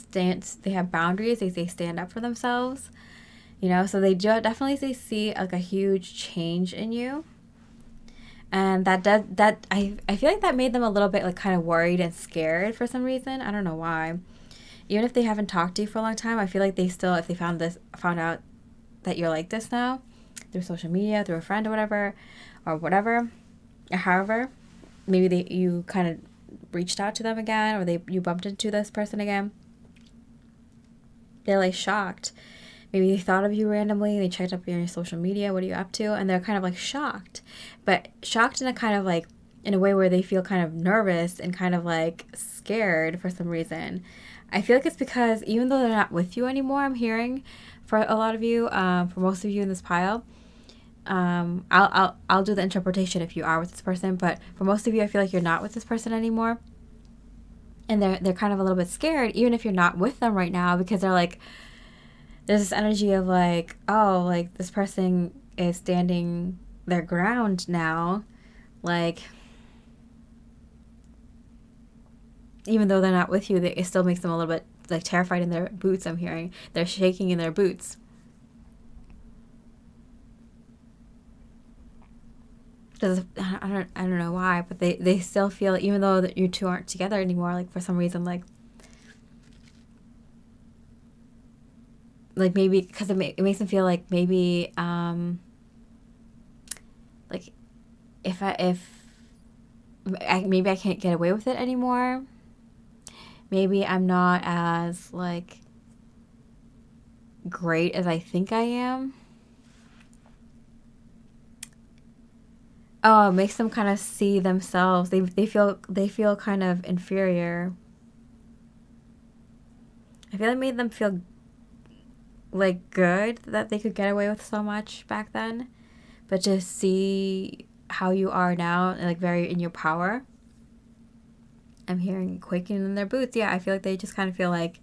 have boundaries. They stand up for themselves, so they definitely see like a huge change in you. And I feel like that made them a little bit like kind of worried and scared for some reason. I don't know why. Even if they haven't talked to you for a long time, I feel like they still, if they found out that you're like this now, through social media, through a friend or whatever, or however, maybe you kind of reached out to them again, or you bumped into this person again, they're like shocked. Maybe they thought of you randomly, they checked up your social media, what are you up to? And they're kind of like shocked. But shocked in a kind of like, in a way where they feel kind of nervous and kind of like scared for some reason. I feel like it's because even though they're not with you anymore, I'm hearing for a lot of you, for most of you in this pile, I'll do the interpretation if you are with this person, but for most of you, I feel like you're not with this person anymore. And they're kind of a little bit scared, even if you're not with them right now, because they're like, there's this energy of like, oh, like this person is standing their ground now. Like, even though they're not with you, it still makes them a little bit like terrified in their boots. I'm hearing they're shaking in their boots. I don't know why, but they still feel, even though that you two aren't together anymore, like for some reason, like maybe because it makes them feel like maybe like maybe I can't get away with it anymore. maybe I'm not as like great as I think I am. Oh, it makes them kind of see themselves. They feel kind of inferior. I feel it made them feel like good that they could get away with so much back then, but to see how you are now, like very in your power. I'm hearing quaking in their boots. Yeah, I feel like they just kind of feel like,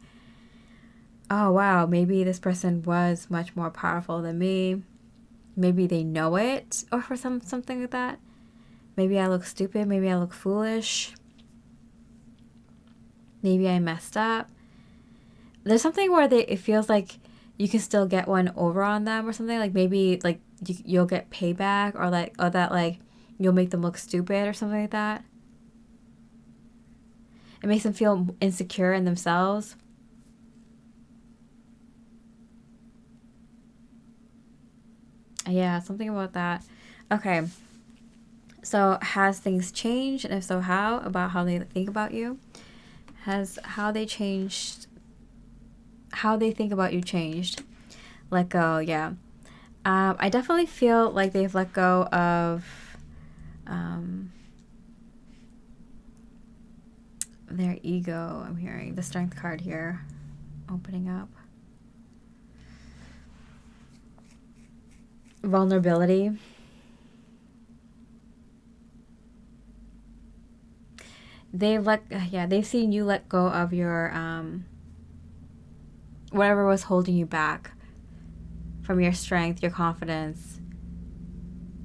oh wow, maybe this person was much more powerful than me. Maybe they know it, or for something like that. Maybe I look stupid. Maybe I look foolish. Maybe I messed up. There's something where it feels like you can still get one over on them or something. Like maybe like you'll get payback, or that like you'll make them look stupid or something like that. It makes them feel insecure in themselves. Yeah, something about that. Okay. So has things changed? And if so, how? About how they think about you? Has how they changed, how they think about you changed? Let go, yeah. I definitely feel like they've let go of their ego. I'm hearing the Strength card here opening up. Vulnerability. They've seen you let go of your whatever was holding you back from your strength, your confidence.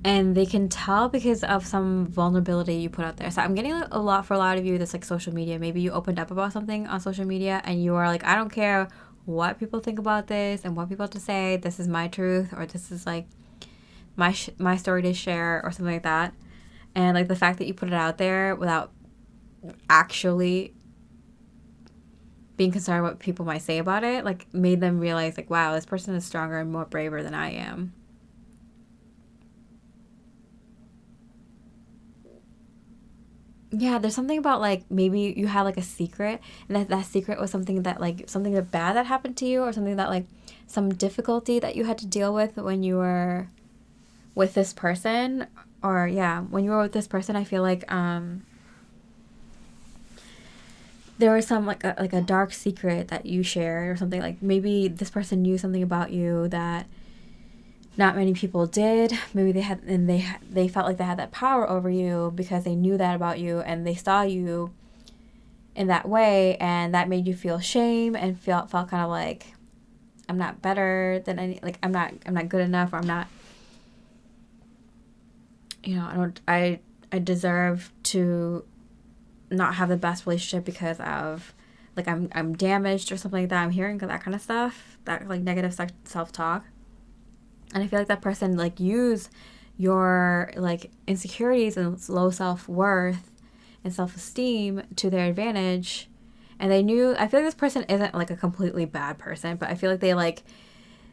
And they can tell because of some vulnerability you put out there. So I'm getting a lot for a lot of you that's like social media. Maybe you opened up about something on social media and you are like, I don't care what people think about this and what people have to say. This is my truth, or this is like my story to share, or something like that. And like the fact that you put it out there without actually being concerned what people might say about it, like made them realize like, wow, this person is stronger and more braver than I am. Yeah, there's something about like maybe you had like a secret, and that secret was something that like something bad that happened to you, or something that like some difficulty that you had to deal with when you were with this person. Or yeah, when you were with this person, I feel like there was some like a dark secret that you shared, or something. Like maybe this person knew something about you that not many people did. Maybe they felt like they had that power over you because they knew that about you, and they saw you in that way, and that made you feel shame and felt kind of like, I'm not better than any, like I'm not good enough, or I'm not, I deserve to not have the best relationship because of like I'm damaged or something like that. I'm hearing that kind of stuff, that like negative self-talk. And I feel like that person like used your like insecurities and low self-worth and self-esteem to their advantage. And I feel like this person isn't like a completely bad person, but I feel like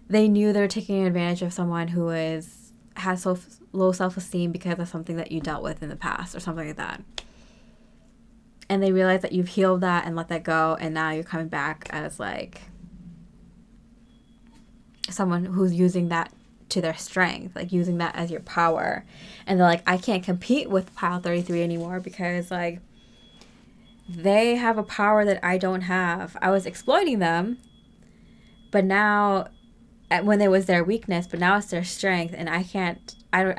they knew they were taking advantage of someone who has so low self-esteem because of something that you dealt with in the past or something like that. And they realize that you've healed that and let that go, and now you're coming back as like someone who's using that to their strength, like using that as your power. And they're like, I can't compete with Pile 33 anymore because like they have a power that I don't have. I was exploiting them, but now when it was their weakness, but now it's their strength, and I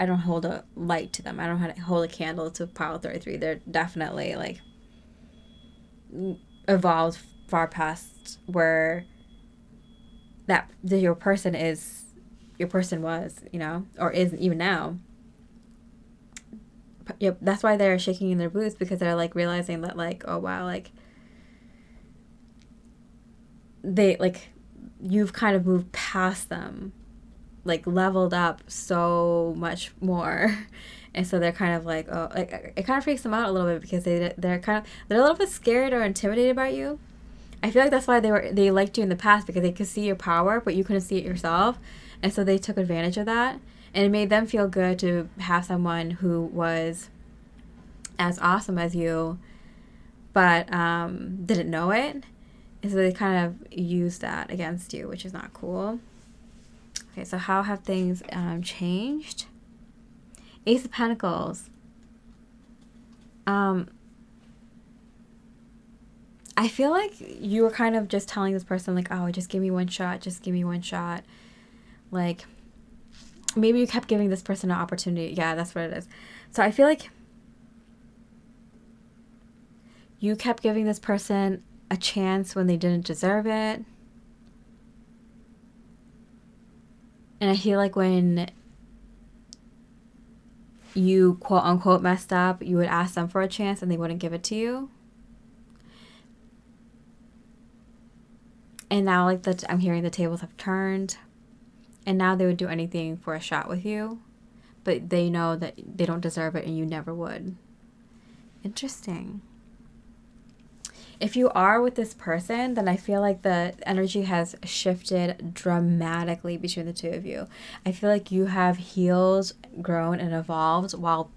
don't hold a light to them. I don't hold a candle to Pile 33. They're definitely like evolved far past where your person was, or is even now. Yep, that's why they're shaking in their boots, because they're like realizing that like, oh wow, like they like you've kind of moved past them, like leveled up so much more. And so they're kind of like, oh, like it kind of freaks them out a little bit, because they're a little bit scared or intimidated by you. I feel like that's why they liked you in the past, because they could see your power, but you couldn't see it yourself. And so they took advantage of that. And it made them feel good to have someone who was as awesome as you, but didn't know it. And so they kind of use that against you, which is not cool. Okay, so how have things changed? Ace of Pentacles. I feel like you were kind of just telling this person, like, oh, just give me one shot. Just give me one shot. Like, maybe you kept giving this person an opportunity. Yeah, that's what it is. So I feel like you kept giving this person a chance when they didn't deserve it. And I feel like when you quote unquote messed up, you would ask them for a chance and they wouldn't give it to you. And now, like, I'm hearing the tables have turned. And now they would do anything for a shot with you. But they know that they don't deserve it and you never would. Interesting. If you are with this person, then I feel like the energy has shifted dramatically between the two of you. I feel like you have healed, grown, and evolved while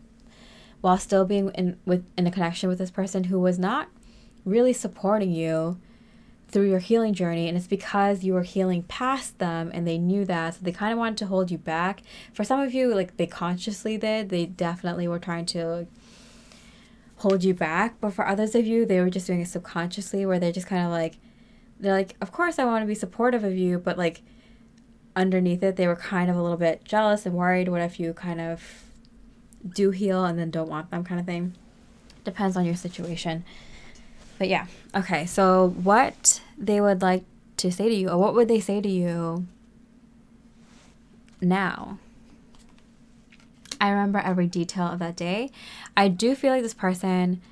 still being in a connection with this person who was not really supporting you through your healing journey. And it's because you were healing past them and they knew that, so they kind of wanted to hold you back. For some of you, like, they consciously did. They definitely were trying to hold you back. But for others of you, they were just doing it subconsciously, where they're just kind of like, they're like, of course I want to be supportive of you, but like underneath it, they were kind of a little bit jealous and worried. What if you kind of do heal and then don't want them, kind of thing. Depends on your situation. But yeah, okay, so what they would like to say to you, or what would they say to you now? I remember every detail of that day. I do feel like this person,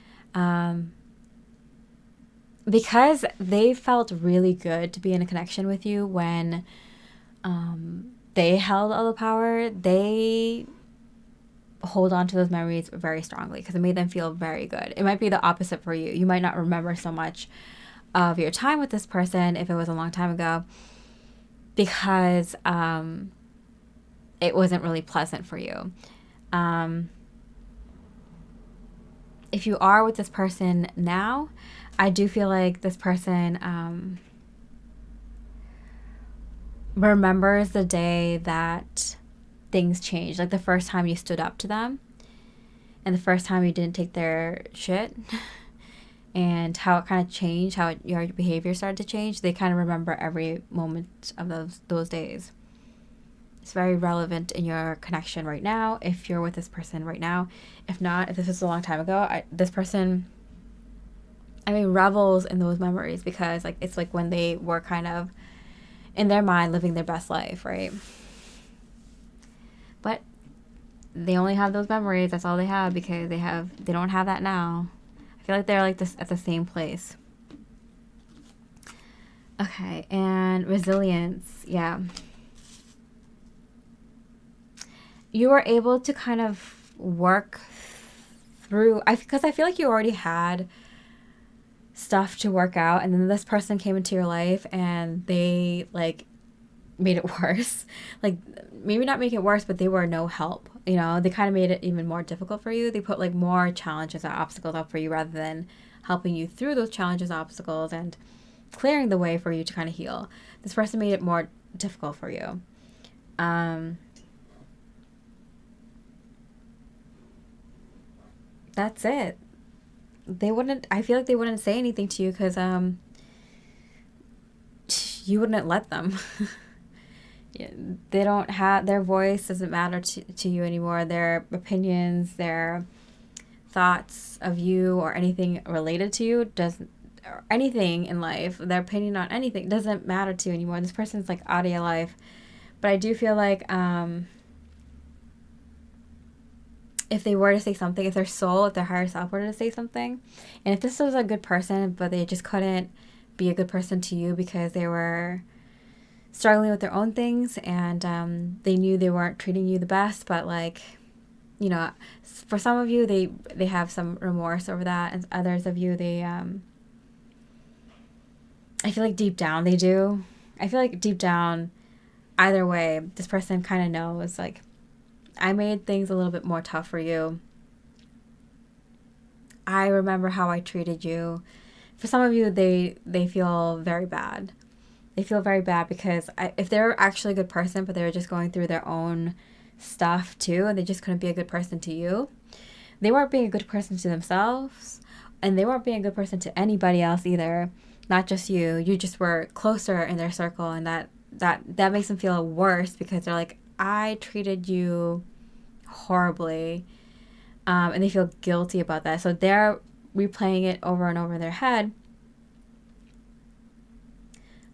because they felt really good to be in a connection with you when they held all the power, they hold on to those memories very strongly because it made them feel very good. It might be the opposite for you. You might not remember so much of your time with this person if it was a long time ago, because it wasn't really pleasant for you. If you are with this person now, I do feel like this person remembers the day that things changed, like the first time you stood up to them and the first time you didn't take their shit and how it kind of changed, how your behavior started to change. They kind of remember every moment of those days. It's very relevant in your connection right now if you're with this person right now. If not, if this was a long time ago, this person, revels in those memories, because like it's like when they were kind of in their mind living their best life, right? But they only have those memories. That's all they have, because they don't have that now. I feel like they're like this at the same place. Okay, and resilience, yeah. You were able to kind of work through, because I feel like you already had stuff to work out, and then this person came into your life and they like made it worse. Like, maybe not make it worse, but they were no help. You know, they kind of made it even more difficult for you. They put like more challenges and obstacles up for you rather than helping you through those challenges, obstacles, and clearing the way for you to kind of heal. This person made it more difficult for you. That's it. I feel like they wouldn't say anything to you because you wouldn't let them. They don't have, their voice doesn't matter to you anymore. Their opinions, their thoughts of you or anything related to you doesn't, or anything in life, their opinion on anything doesn't matter to you anymore. This person's like out of your life. But I do feel like if they were to say something, if their soul, if their higher self were to say something, and if this was a good person, but they just couldn't be a good person to you because they were struggling with their own things, and they knew they weren't treating you the best, but like, you know, for some of you, they have some remorse over that, and others of you, they, I feel like deep down they do. I feel like deep down, either way, this person kind of knows, like, I made things a little bit more tough for you. I remember how I treated you. For some of you, they feel very bad. They feel very bad because if they're actually a good person, but they were just going through their own stuff too, and they just couldn't be a good person to you, they weren't being a good person to themselves, and they weren't being a good person to anybody else either, not just you. You just were closer in their circle, and that makes them feel worse because they're like, I treated you horribly, and they feel guilty about that. So they're replaying it over and over in their head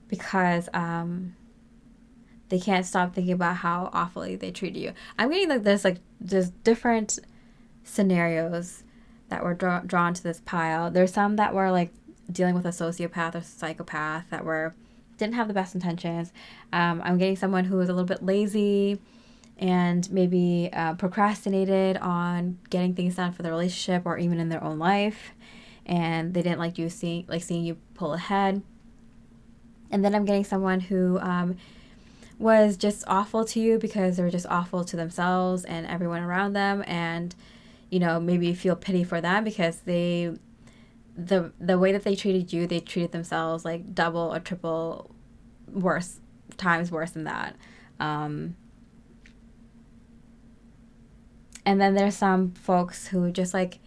because they can't stop thinking about how awfully they treated you. I'm getting like there's different scenarios that were drawn to this pile. There's some that were like dealing with a sociopath or psychopath that didn't have the best intentions. I'm getting someone who was a little bit lazy and maybe procrastinated on getting things done for the relationship or even in their own life, and they didn't like seeing you pull ahead. And then I'm getting someone who was just awful to you because they were just awful to themselves and everyone around them, and maybe feel pity for them because the way that they treated you, they treated themselves like double or triple times worse than that. And then there's some folks who just like,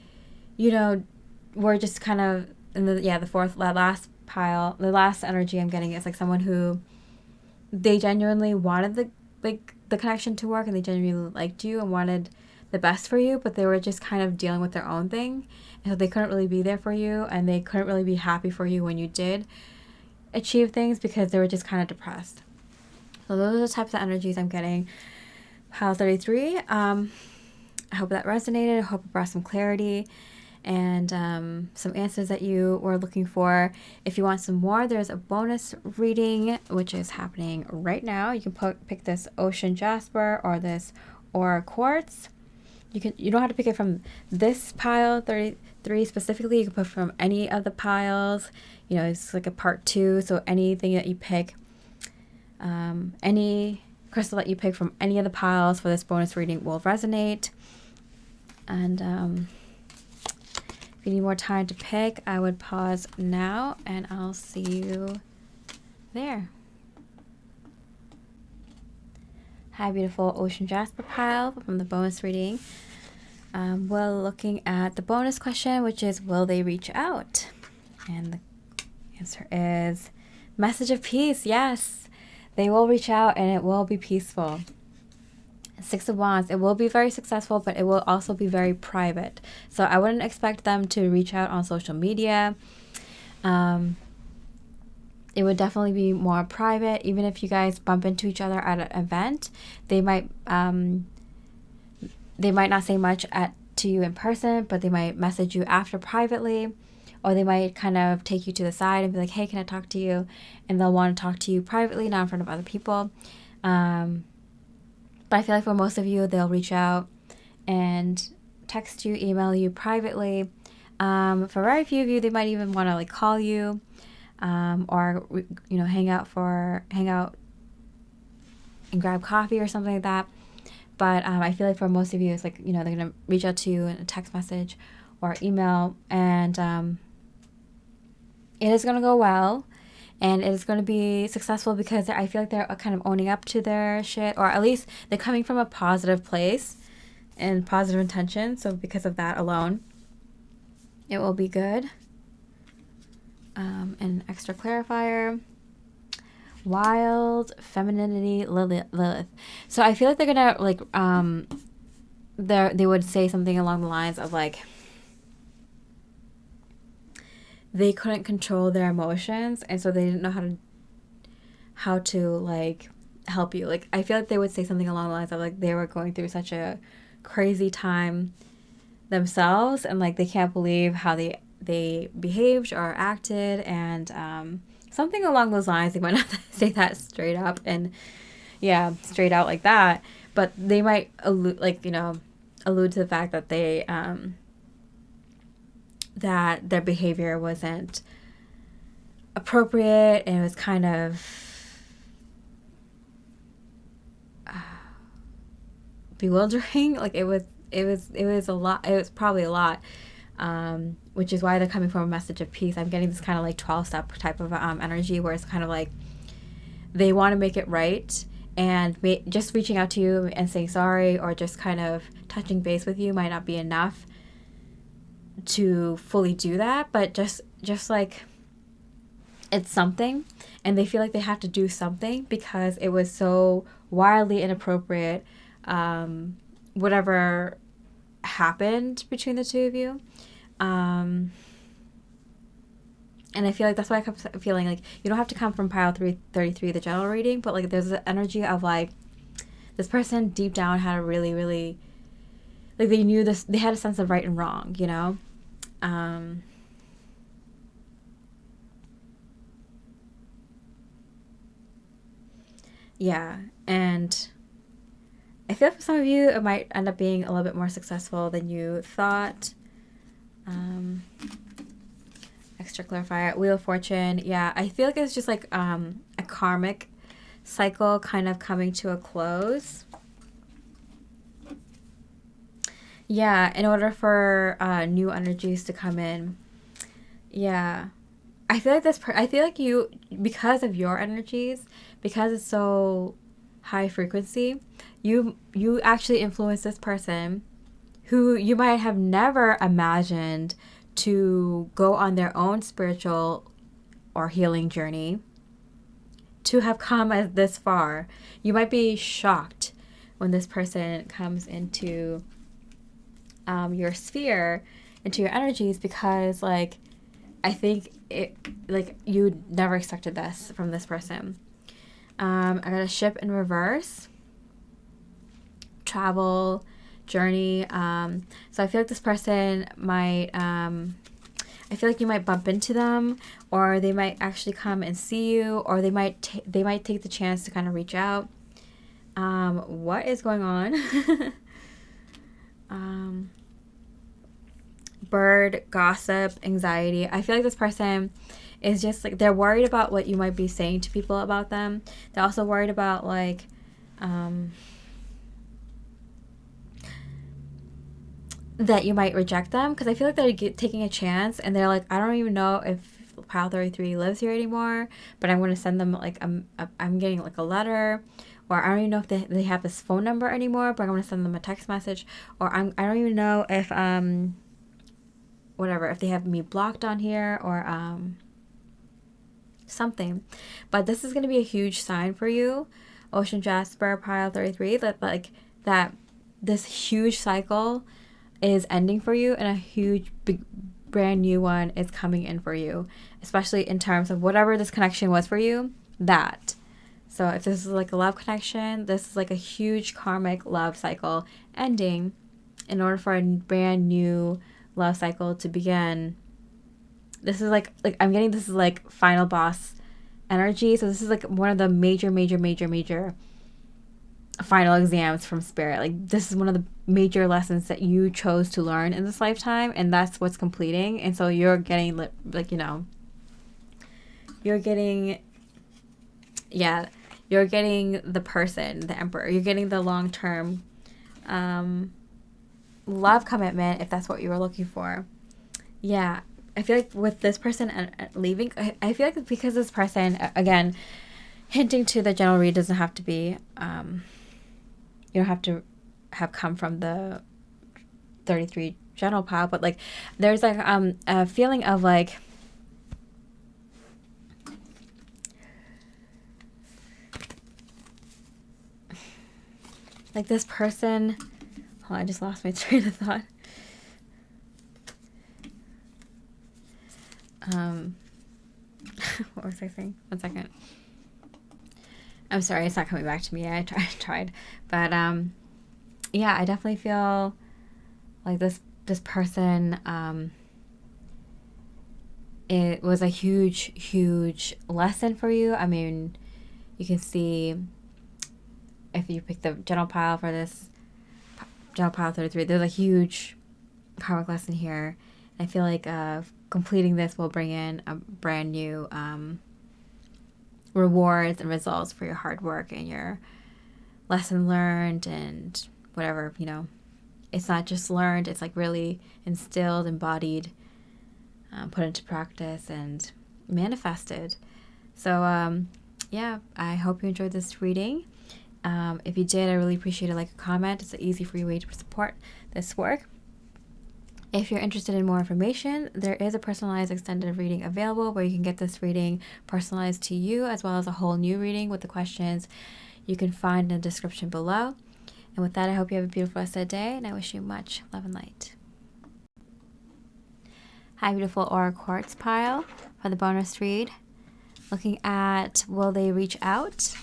were just kind of in the last pile. The last energy I'm getting is like someone who they genuinely wanted the connection to work, and they genuinely liked you and wanted the best for you, but they were just kind of dealing with their own thing, and so they couldn't really be there for you, and they couldn't really be happy for you when you did achieve things because they were just kind of depressed. So those are the types of energies I'm getting. Pile 33. I hope that resonated. I hope it brought some clarity and some answers that you were looking for. If you want some more, there's a bonus reading which is happening right now. You can pick this Ocean Jasper or this Aura Quartz. You don't have to pick it from this pile 33 specifically. You can pick from any of the piles. It's like a part 2, so anything that you pick, any crystal that you pick from any of the piles for this bonus reading will resonate. And if you need more time to pick, I would pause now, and I'll see you there. Hi, beautiful Ocean Jasper pile from the bonus reading. We're looking at the bonus question, which is, will they reach out? And the answer is message of peace. Yes, they will reach out, and it will be peaceful. 6 of Wands, it will be very successful, but it will also be very private. So I wouldn't expect them to reach out on social media. It would definitely be more private. Even if you guys bump into each other at an event, they might not say much to you in person, but they might message you after privately, or they might kind of take you to the side and be like, hey, can I talk to you? And they'll want to talk to you privately, not in front of other people. But I feel like for most of you, they'll reach out and text you, email you privately. For very few of you, they might even want to like call you, or hang out and grab coffee or something like that. But I feel like for most of you, it's like they're gonna reach out to you in a text message or email, and it is gonna go well. And it's going to be successful because I feel like they're kind of owning up to their shit, or at least they're coming from a positive place and positive intention. So because of that alone, it will be good. An extra clarifier. Wild femininity, Lilith. So I feel like they're gonna like they would say something along the lines of like, they couldn't control their emotions, and so they didn't know how to like help you. Like I feel like they would say something along the lines of like they were going through such a crazy time themselves, and like they can't believe how they behaved or acted, and something along those lines. They might not say that straight up and straight out like that, but they might allude to the fact that they that their behavior wasn't appropriate, and it was kind of bewildering. Like it was a lot. It was probably a lot. which is why they're coming from a message of peace. I'm getting this kind of like 12-step type of energy where it's kind of like they want to make it right, and just reaching out to you and saying sorry, or just kind of touching base with you might not be enough to fully do that, but just like it's something, and they feel like they have to do something because it was so wildly inappropriate, whatever happened between the two of you. And I feel like that's why I kept feeling like you don't have to come from pile 333, the general reading, but like there's an energy of like this person deep down had a really, really, like they knew this, they had a sense of right and wrong, you know? Yeah, and I feel like for some of you it might end up being a little bit more successful than you thought. Extra clarifier, Wheel of Fortune. Yeah, I feel like it's just like a karmic cycle kind of coming to a close. Yeah, in order for new energies to come in. Yeah, I feel like I feel like you, because of your energies, because it's so high frequency, you actually influence this person who you might have never imagined to go on their own spiritual or healing journey, to have come as this far. You might be shocked when this person comes into your sphere, into your energies, because like I think it, like you never expected this from this person. I got a Ship in reverse, travel, journey. So I feel like this person might, I feel like you might bump into them, or they might actually come and see you, or they might take the chance to kind of reach out. What is going on? Bird, gossip, anxiety. I feel like this person is just like, they're worried about what you might be saying to people about them. They're also worried about like that you might reject them, because I feel like they're taking a chance, and they're like, I don't even know if Pile 33 lives here anymore, but I'm going to send them like I'm getting like a letter, or I don't even know if they have this phone number anymore, but I'm going to send them a text message, or I don't even know if whatever, if they have me blocked on here, or something. But this is going to be a huge sign for you, Ocean Jasper, Pile 33, that like that this huge cycle is ending for you, and a huge big brand new one is coming in for you, especially in terms of whatever this connection was for you, that. So if this is like a love connection, this is like a huge karmic love cycle ending in order for a brand new love cycle to begin. This is like I'm getting, this is like final boss energy. So this is like one of the major final exams from Spirit. Like this is one of the major lessons that you chose to learn in this lifetime, and that's what's completing. And so you're getting like, you know, you're getting the person, the Emperor. You're getting the long-term love commitment, if that's what you were looking for. Yeah, I feel like with this person leaving, I feel like because this person, again, hinting to the general read, doesn't have to be, you don't have to have come from the 33 general pile, but like there's like a feeling of like, this person, hold on, I just lost my train of thought. What was I saying? 1 second. I'm sorry, it's not coming back to me. I tried. But yeah, I definitely feel like this person, it was a huge lesson for you. I mean, you can see if you pick the general pile for this, general pile 33, there's a huge karmic lesson here. I feel like completing this will bring in a brand new rewards and results for your hard work and your lesson learned and whatever, you know, it's not just learned, it's like really instilled, embodied, put into practice, and manifested. So yeah, I hope you enjoyed this reading. If you did, I really appreciate it. Like a comment. It's an easy, free way to support this work. If you're interested in more information, there is a personalized extended reading available where you can get this reading personalized to you, as well as a whole new reading with the questions you can find in the description below. And with that, I hope you have a beautiful rest of the day, and I wish you much love and light. Hi, beautiful Aura Quartz pile for the bonus read. Looking at will they reach out?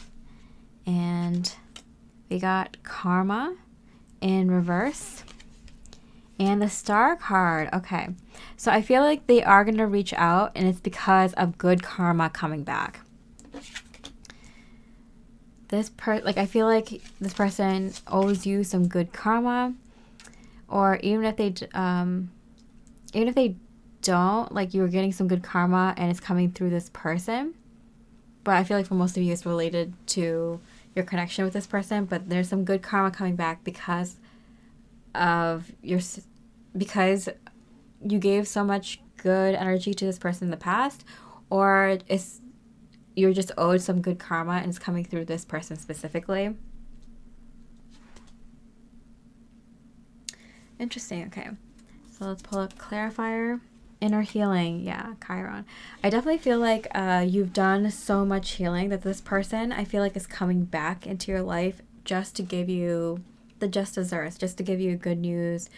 And we got karma in reverse. And the Star card. Okay. So I feel like they are going to reach out, and it's because of good karma coming back. I feel like this person owes you some good karma, or even if they don't, like, you're getting some good karma and it's coming through this person. But I feel like for most of you, it's related to your connection with this person. But there's some good karma coming back because you gave so much good energy to this person in the past, or you're just owed some good karma and it's coming through this person specifically. Interesting. Okay, so let's pull up clarifier. Inner healing. Yeah, Chiron. I definitely feel like you've done so much healing that this person, I feel like, is coming back into your life just to give you the just desserts, just to give you good news,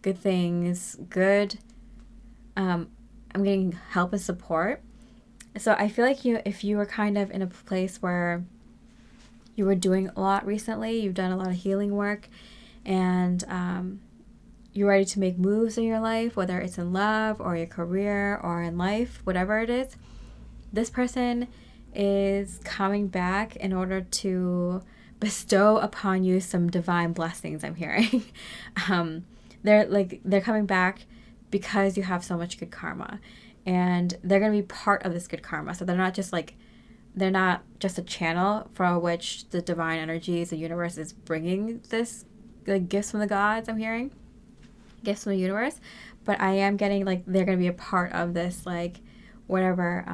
good things, good I'm getting help and support. So I feel like if you were kind of in a place where you were doing a lot recently, you've done a lot of healing work, and you're ready to make moves in your life, whether it's in love or your career or in life, whatever it is, this person is coming back in order to bestow upon you some divine blessings, I'm hearing. They're coming back because you have so much good karma, and they're going to be part of this good karma. So they're not just a channel for which the divine energies, the universe is bringing this, like, gifts from the gods, I'm hearing. Gifts from the universe. But I am getting, like, they're going to be a part of this, like, whatever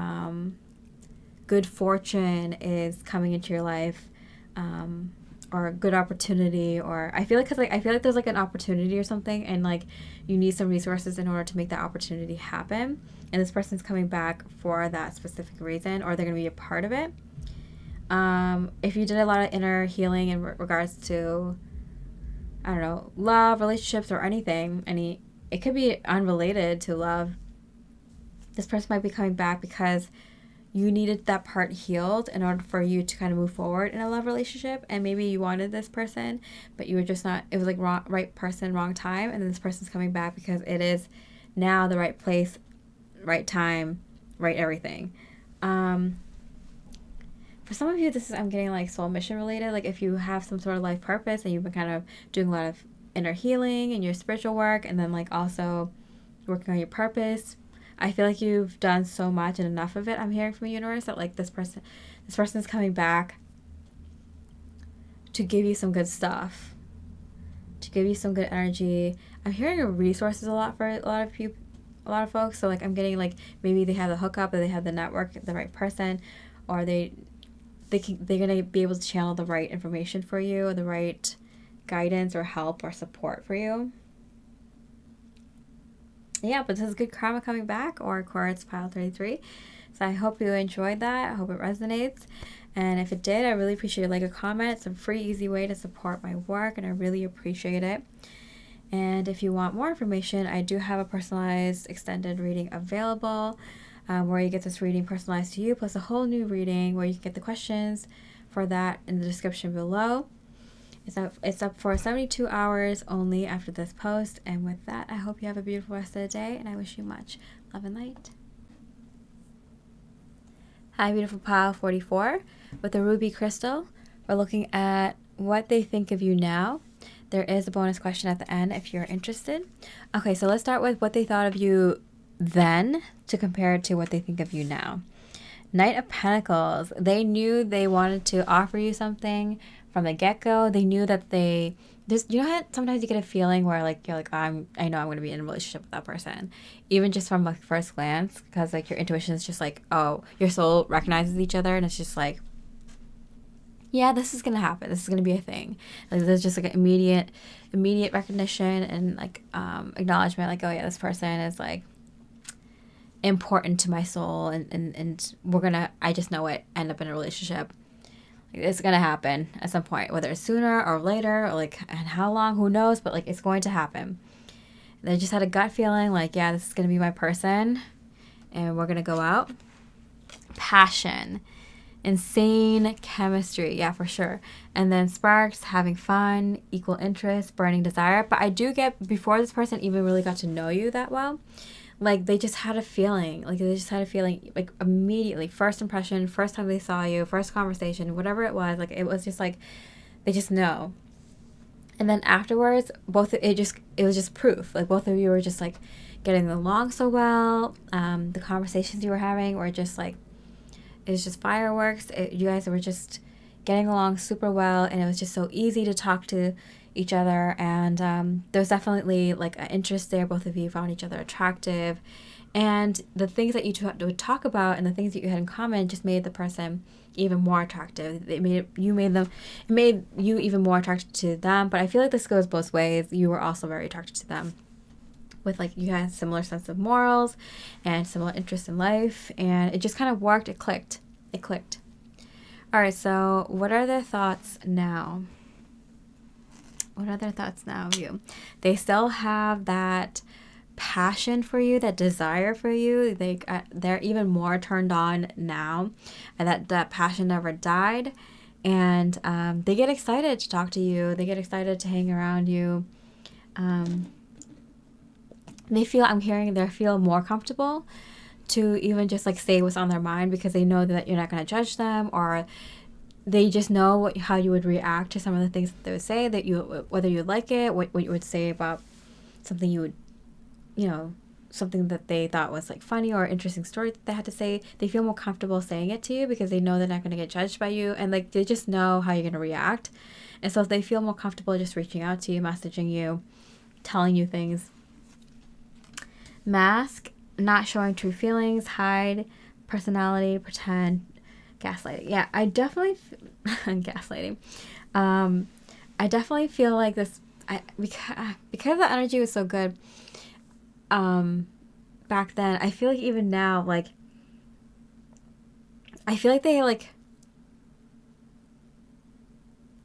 good fortune is coming into your life, or a good opportunity, or I feel like there's like an opportunity or something, and like you need some resources in order to make that opportunity happen, and this person's coming back for that specific reason, or they're going to be a part of it. If you did a lot of inner healing in regards to, I don't know, love, relationships, or anything, it could be unrelated to love, this person might be coming back because you needed that part healed in order for you to kind of move forward in a love relationship. And maybe you wanted this person, but you were just not, it was like right person, wrong time. And then this person's coming back because it is now the right place, right time, right everything. For some of you, I'm getting like soul mission related. Like if you have some sort of life purpose and you've been kind of doing a lot of inner healing and your spiritual work, and then like also working on your purpose, I feel like you've done so much and enough of it, I'm hearing from the universe, that like this person's coming back to give you some good stuff, to give you some good energy. I'm hearing resources a lot for a lot of people, a lot of folks. So like I'm getting like maybe they have the hookup, or they have the network, the right person, or they're gonna be able to channel the right information for you, or the right guidance or help or support for you. Yeah, but this is good karma coming back, or Quartz pile 33. So I hope you enjoyed that. I hope it resonates. And if it did, I really appreciate it. Like a comment. It's a free, easy way to support my work, and I really appreciate it. And if you want more information, I do have a personalized extended reading available, where you get this reading personalized to you, plus a whole new reading where you can get the questions for that in the description below. It's up for 72 hours only after this post. And with that, I hope you have a beautiful rest of the day, and I wish you much love and light. Hi, beautiful pile 44. With the ruby crystal, we're looking at what they think of you now. There is a bonus question at the end if you're interested. Okay, so let's start with what they thought of you then to compare it to what they think of you now. Knight of Pentacles. They knew they wanted to offer you something from the get-go. They knew that they there's, you know how sometimes you get a feeling where like you're like, I know I'm going to be in a relationship with that person, even just from like first glance, because like your intuition is just like, oh, your soul recognizes each other, and it's just like, yeah, this is gonna happen. This is gonna be a thing. Like there's just like an immediate recognition and like acknowledgement. Like, oh yeah, this person is like important to my soul, and we're gonna. I just know it. End up in a relationship. Like, it's gonna happen at some point, whether it's sooner or later, or like and how long, who knows? But like it's going to happen. They just had a gut feeling, like, yeah, this is gonna be my person, and we're gonna go out. Passion. Insane chemistry, yeah, for sure. And then sparks, having fun, equal interest, burning desire. But I do get, before this person even really got to know you that well, like they just had a feeling, like immediately, first impression, first time they saw you, first conversation, whatever it was, like it was just like they just know. And then afterwards, it was just proof, like both of you were just like getting along so well. The conversations you were having were just like, it was just fireworks. You guys were just getting along super well, and it was just so easy to talk to each other. And there was definitely like an interest there. Both of you found each other attractive, and the things that you would talk about and the things that you had in common just made the person even more attractive. It made you even more attracted to them. But I feel like this goes both ways. You were also very attracted to them, with like you had similar sense of morals and similar interests in life, and it just kind of worked. It clicked. All right, so what are their thoughts now? Of you? They still have that passion for you, that desire for you. They're even more turned on now, and that passion never died. And they get excited to talk to you. They get excited to hang around you. They feel more comfortable to even just like say what's on their mind, because they know that you're not going to judge them, or they just know how you would react to some of the things that they would say, whether you like it, what you would say about something something that they thought was like funny or interesting story that they had to say. They feel more comfortable saying it to you because they know they're not going to get judged by you, and like they just know how you're going to react. And so they feel more comfortable just reaching out to you, messaging you, telling you things. Mask, not showing true feelings, hide personality, pretend, gaslighting. Yeah, I definitely gaslighting. I definitely feel like this. Because the energy was so good. Back then, I feel like even now, like I feel like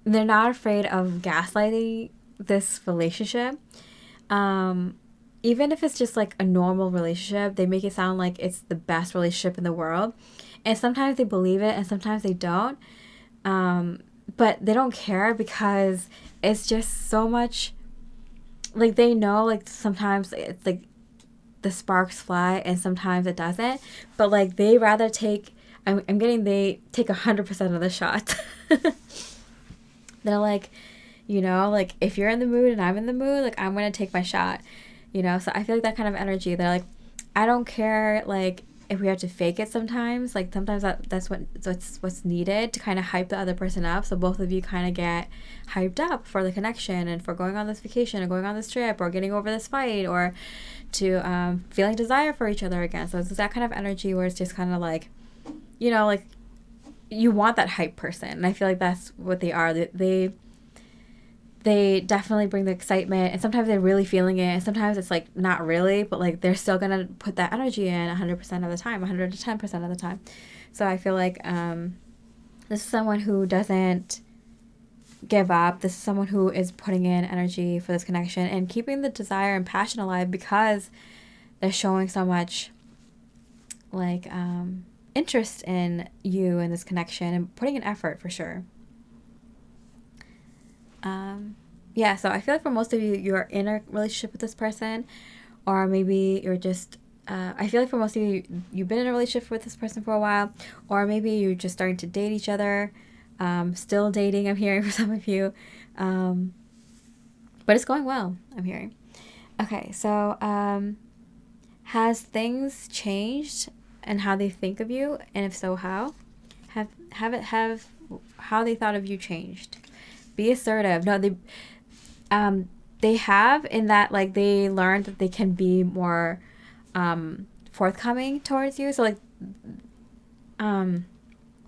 they're not afraid of gaslighting this relationship. Even if it's just like a normal relationship, they make it sound like it's the best relationship in the world. And sometimes they believe it and sometimes they don't. But they don't care, because it's just so much, like they know like sometimes it's like the sparks fly and sometimes it doesn't. But like they rather take, they take 100% of the shot. They're like, like if you're in the mood and I'm in the mood, like I'm going to take my shot. So I feel like that kind of energy. They're like, I don't care, like, if we have to fake it sometimes. Like, sometimes that's what's needed to kind of hype the other person up. So both of you kind of get hyped up for the connection and for going on this vacation or going on this trip or getting over this fight or to feeling desire for each other again. So it's that kind of energy where it's just kind of like, like you want that hype person. And I feel like that's what they are. They definitely bring the excitement, and sometimes they're really feeling it, and sometimes it's like not really, but like they're still gonna put that energy in 100% of the time, 110% of the time. So I feel like this is someone who doesn't give up. This is someone who is putting in energy for this connection and keeping the desire and passion alive, because they're showing so much like interest in you and this connection and putting an effort for sure. Yeah, so I feel like for most of you, you're in a relationship with this person, or maybe you're just, I feel like for most of you, you've been in a relationship with this person for a while, or maybe you're just starting to date each other, still dating, I'm hearing for some of you, but it's going well, I'm hearing. Okay, so has things changed and how they think of you, and if so, how? Have how they thought of you changed? Be assertive. No, They have, in that like they learned that they can be more forthcoming towards you. So like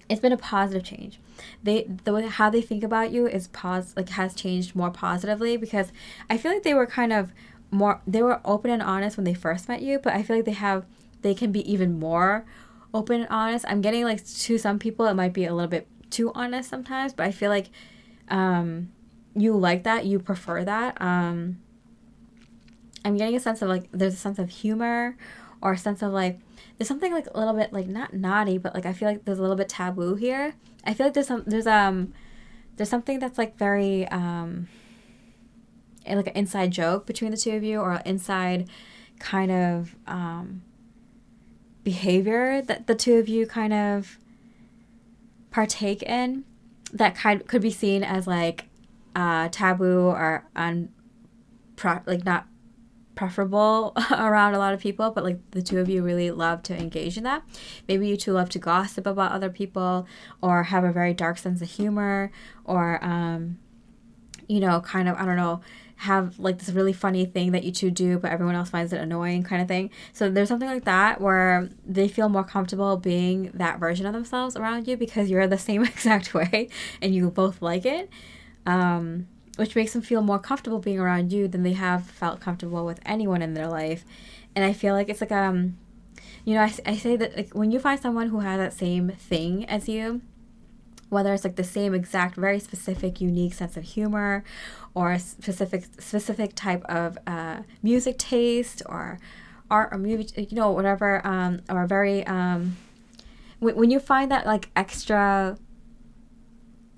it's been a positive change. The way how they think about you is has changed more positively, because I feel like they were kind of more, they were open and honest when they first met you, but I feel like they can be even more open and honest. I'm getting like, to some people it might be a little bit too honest sometimes, but I feel like you like that, you prefer that. I'm getting a sense of like there's a sense of humor, or a sense of like there's something like a little bit like not naughty, but like I feel like there's a little bit taboo here. I feel like there's something that's like very like an inside joke between the two of you, or an inside kind of behavior that the two of you kind of partake in, that could be seen as like taboo or like not preferable around a lot of people, but like the two of you really love to engage in that. Maybe you two love to gossip about other people, or have a very dark sense of humor, or kind of, I don't know, have like this really funny thing that you two do but everyone else finds it annoying, kind of thing. So there's something like that where they feel more comfortable being that version of themselves around you, because you're the same exact way and you both like it, which makes them feel more comfortable being around you than they have felt comfortable with anyone in their life. And I feel like it's like I say that like when you find someone who has that same thing as you, whether it's like the same exact, very specific, unique sense of humor, or a specific type of music taste, or art, or movie, whatever, or very when you find that like extra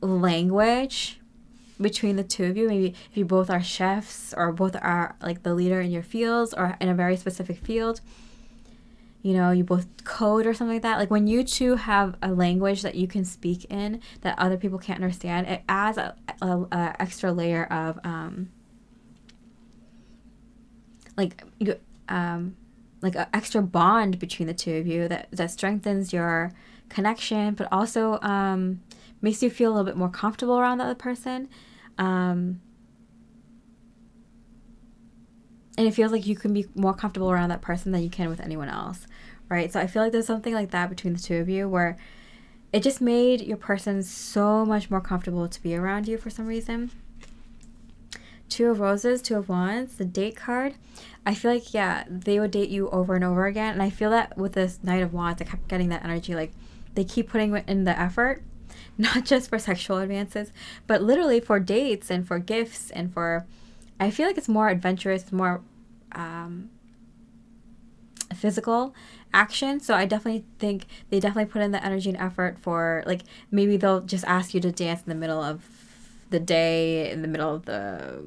language between the two of you, maybe if you both are chefs, or both are like the leader in your fields, or in a very specific field, you both code or something like that. Like when you two have a language that you can speak in that other people can't understand, it adds a extra layer of like an extra bond between the two of you that strengthens your connection, but also makes you feel a little bit more comfortable around the other person. And it feels like you can be more comfortable around that person than you can with anyone else, right? So I feel like there's something like that between the two of you, where it just made your person so much more comfortable to be around you for some reason. Two of Roses, Two of Wands, the date card. I feel like, yeah, they would date you over and over again. And I feel that with this Knight of Wands, I kept getting that energy. Like they keep putting in the effort, not just for sexual advances, but literally for dates and for gifts and for, I feel like it's more adventurous, it's more physical action. So I definitely think they definitely put in the energy and effort for, like, maybe they'll just ask you to dance in the middle of the day, in the middle of the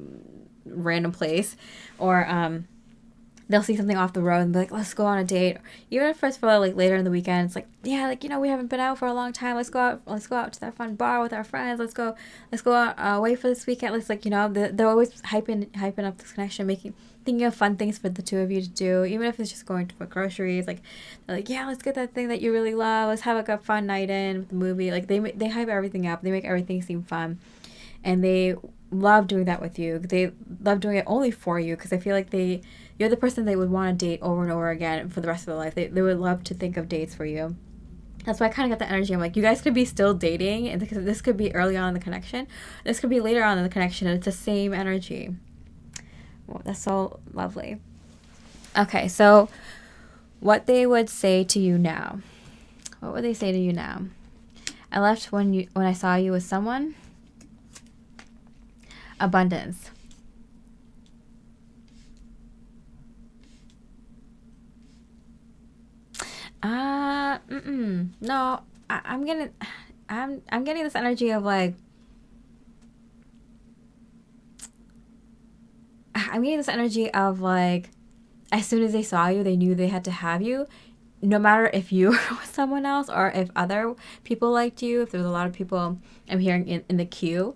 random place, or they'll see something off the road and be like, let's go on a date. Even if it's for like later in the weekend, it's like, yeah, like, we haven't been out for a long time. Let's go out to that fun bar with our friends. Let's go out away for this weekend. Let's they're always hyping up this connection, thinking of fun things for the two of you to do, even if it's just going to put groceries. Like, they're like, yeah, let's get that thing that you really love. Let's have like a fun night in with the movie. Like they hype everything up. They make everything seem fun, and they love doing that with you. They love doing it only for you, because I feel like you're the person they would want to date over and over again for the rest of their life. They would love to think of dates for you. That's why I kind of got the energy. I'm like, you guys could be still dating, and this could be early on in the connection. This could be later on in the connection, and it's the same energy. Well, that's so lovely. Okay, so what they would say to you now. What would they say to you now? I left when I saw you with someone. Abundance. No, I'm getting this energy of like, as soon as they saw you, they knew they had to have you, no matter if you were with someone else or if other people liked you. If there's a lot of people I'm hearing in the queue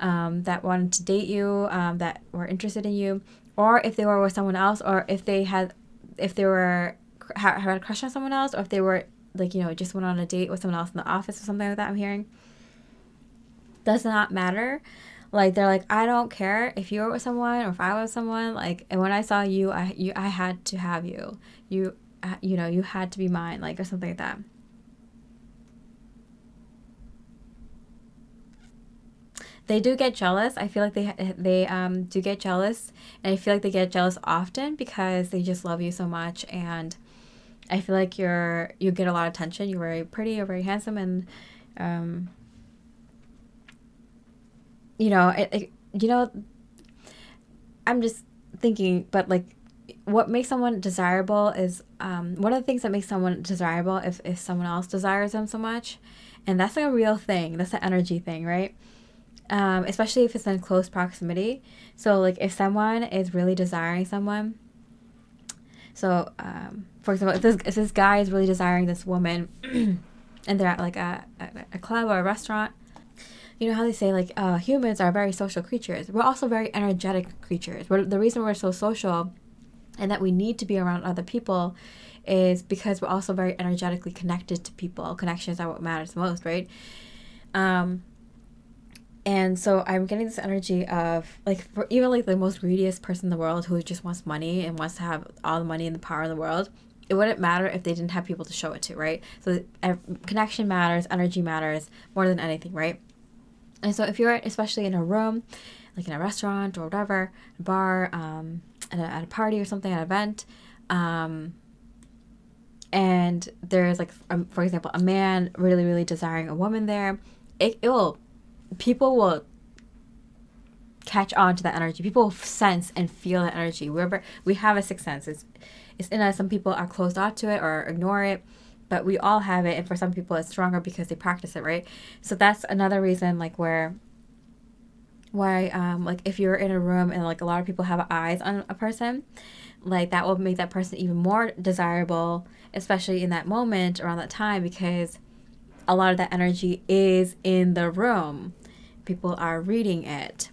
that wanted to date you, that were interested in you, or if they were with someone else, or if they had a crush on someone else, or if they were like, just went on a date with someone else in the office or something like that, I'm hearing. Does not matter. Like, they're like, I don't care if you were with someone or if I was with someone. Like, and when I saw you, I had to have you. You know, you had to be mine, like, or something like that. They do get jealous. I feel like they do get jealous, and I feel like they get jealous often because they just love you so much. And I feel like you get a lot of attention. You're very pretty. You're very handsome, and you know, you know, I'm just thinking, but like, what makes someone desirable is one of the things that makes someone desirable if someone else desires them so much, and that's like a real thing. That's an energy thing, right? Especially if it's in close proximity. So like if someone is really desiring someone, so for example, if this guy is really desiring this woman and they're at like a club or a restaurant, you know how they say like humans are very social creatures. We're also very energetic creatures. The reason we're so social and that we need to be around other people is because we're also very energetically connected to people. Connections are what matters most, right? And so I'm getting this energy of, like, for even, like, the most greediest person in the world who just wants money and wants to have all the money and the power in the world, it wouldn't matter if they didn't have people to show it to, right? So connection matters, energy matters more than anything, right? And so if you're especially in a room, like in a restaurant or whatever, a bar, at a party or something, at an event, and there's, like, for example, a man really, really desiring a woman there, people will catch on to that energy. People will sense and feel that energy. We have a sixth sense. It's in us. Some people are closed off to it or ignore it, but we all have it. And for some people, it's stronger because they practice it, right? So that's another reason, like, why like if you're in a room and like a lot of people have eyes on a person, like that will make that person even more desirable, especially in that moment around that time, because a lot of that energy is in the room. People are reading it.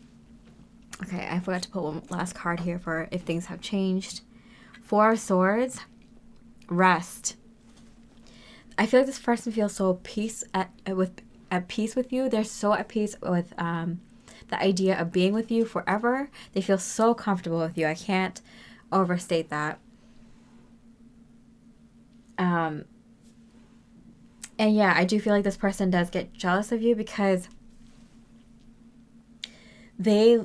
Okay, I forgot to put one last card here for if things have changed. Four of Swords, rest. I feel like this person feels so at peace with you. They're so at peace with the idea of being with you forever. They feel so comfortable with you. I can't overstate that. And yeah, I do feel like this person does get jealous of you because they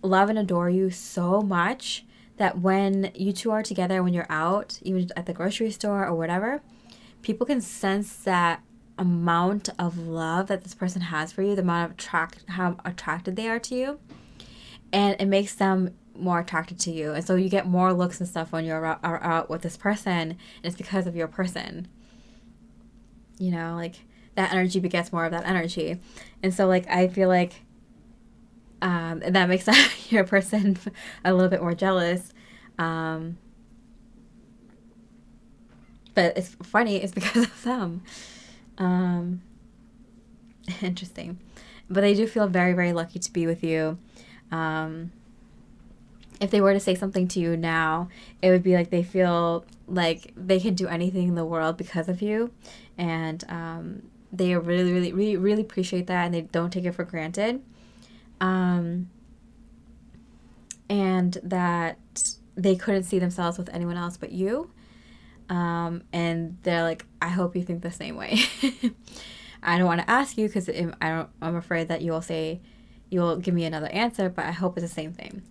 love and adore you so much that when you two are together, when you're out, even at the grocery store or whatever, people can sense that amount of love that this person has for you, the amount of how attracted they are to you, and it makes them more attracted to you. And so you get more looks and stuff when you're out with this person, and it's because of your person. You know, like, that energy begets more of that energy. And so, like, I feel like that makes your person a little bit more jealous. But it's funny, it's because of them. Interesting. But they do feel very, very lucky to be with you. If they were to say something to you now, it would be like they feel like they can do anything in the world because of you. And they really, really, really, really appreciate that, and they don't take it for granted. And that they couldn't see themselves with anyone else but you. And they're like, I hope you think the same way. I don't want to ask you because I'm afraid that you'll give me another answer, but I hope it's the same thing.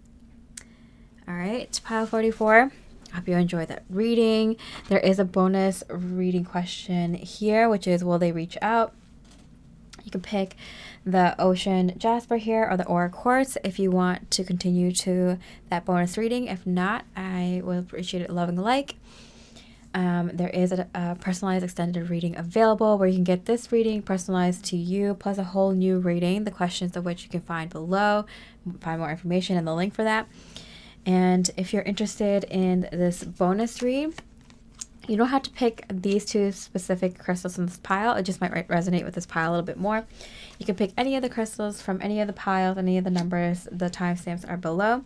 All right, pile 44. I hope you enjoyed that reading. There is a bonus reading question here, which is, will they reach out? You can pick the Ocean Jasper here or the Aura Quartz if you want to continue to that bonus reading. If not, I will appreciate it loving a like. There is a personalized extended reading available where you can get this reading personalized to you, plus a whole new reading, the questions of which you can find below. Find more information and the link for that. And if you're interested in this bonus read, you don't have to pick these two specific crystals in this pile. It just might resonate with this pile a little bit more. You can pick any of the crystals from any of the piles, any of the numbers. The timestamps are below.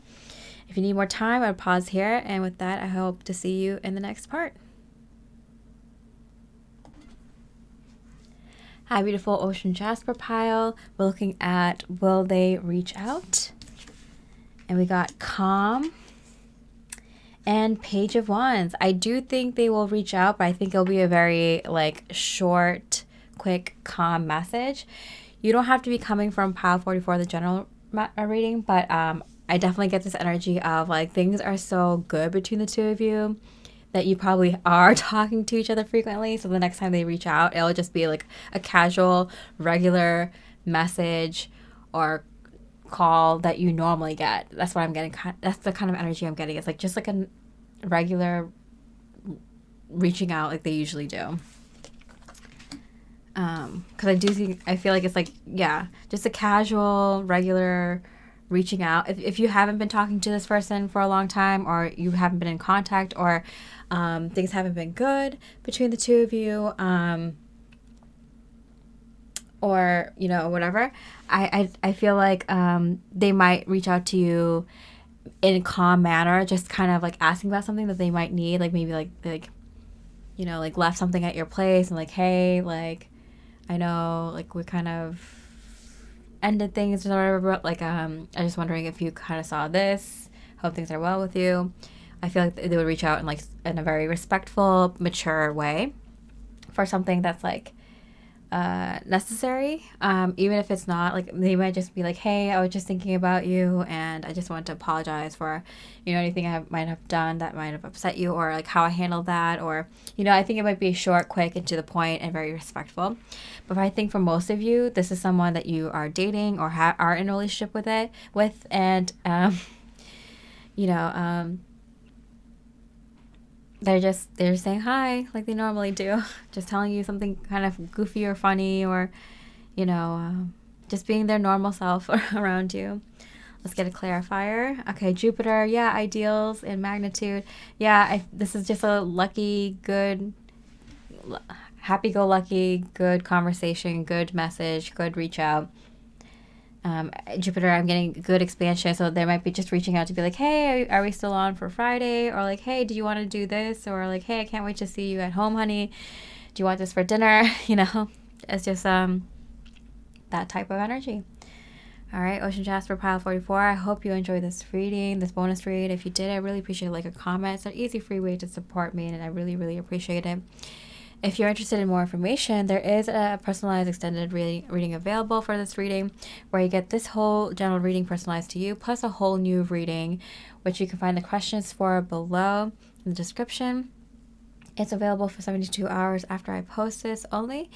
If you need more time, I'll pause here. And with that, I hope to see you in the next part. Hi, beautiful Ocean Jasper pile. We're looking at will they reach out? And we got calm and Page of Wands. I do think they will reach out, but I think it'll be a very like short, quick, calm message. You don't have to be coming from pile 44, the general reading, but I definitely get this energy of like things are so good between the two of you that you probably are talking to each other frequently. So the next time they reach out, it'll just be like a casual, regular message or call that you normally get. That's what I'm getting. That's the kind of energy I'm getting. It's like just like a regular reaching out like they usually do. Because I feel like it's like, yeah, just a casual, regular reaching out. If you haven't been talking to this person for a long time, or you haven't been in contact, or things haven't been good between the two of you, or, you know, whatever, I feel like they might reach out to you in a calm manner, just kind of like asking about something that they might need, like maybe like you know, like left something at your place and like, hey, like I know like we kind of ended things or whatever, but like I'm just wondering if you kind of saw this, hope things are well with you. I feel like they would reach out in like in a very respectful, mature way for something that's like necessary, even if it's not. Like they might just be like, hey, I was just thinking about you and I just want to apologize for, you know, anything I might have done that might have upset you, or like how I handled that, or, you know, I think it might be short, quick, and to the point and very respectful. But I think for most of you, this is someone that you are dating or are in a relationship with, and you know, they're saying hi like they normally do, just telling you something kind of goofy or funny, or, you know, just being their normal self around you. Let's get a clarifier. Okay, Jupiter, yeah, ideals and magnitude. Yeah, this is just a lucky, good, happy-go-lucky, good conversation, good message, good reach out. Jupiter, I'm getting good expansion, so they might be just reaching out to be like, hey, are we still on for Friday? Or like, hey, do you want to do this? Or like, hey, I can't wait to see you at home, honey. Do you want this for dinner? You know, it's just that type of energy. All right, Ocean Jasper pile 44. I hope you enjoyed this reading, this bonus read. If you did, I really appreciate like a comment. It's an easy, free way to support me, and I really, really appreciate it. If you're interested in more information, there is a personalized extended reading available for this reading, where you get this whole general reading personalized to you, plus a whole new reading, which you can find the questions for below in the description. It's available for 72 hours after I post this only,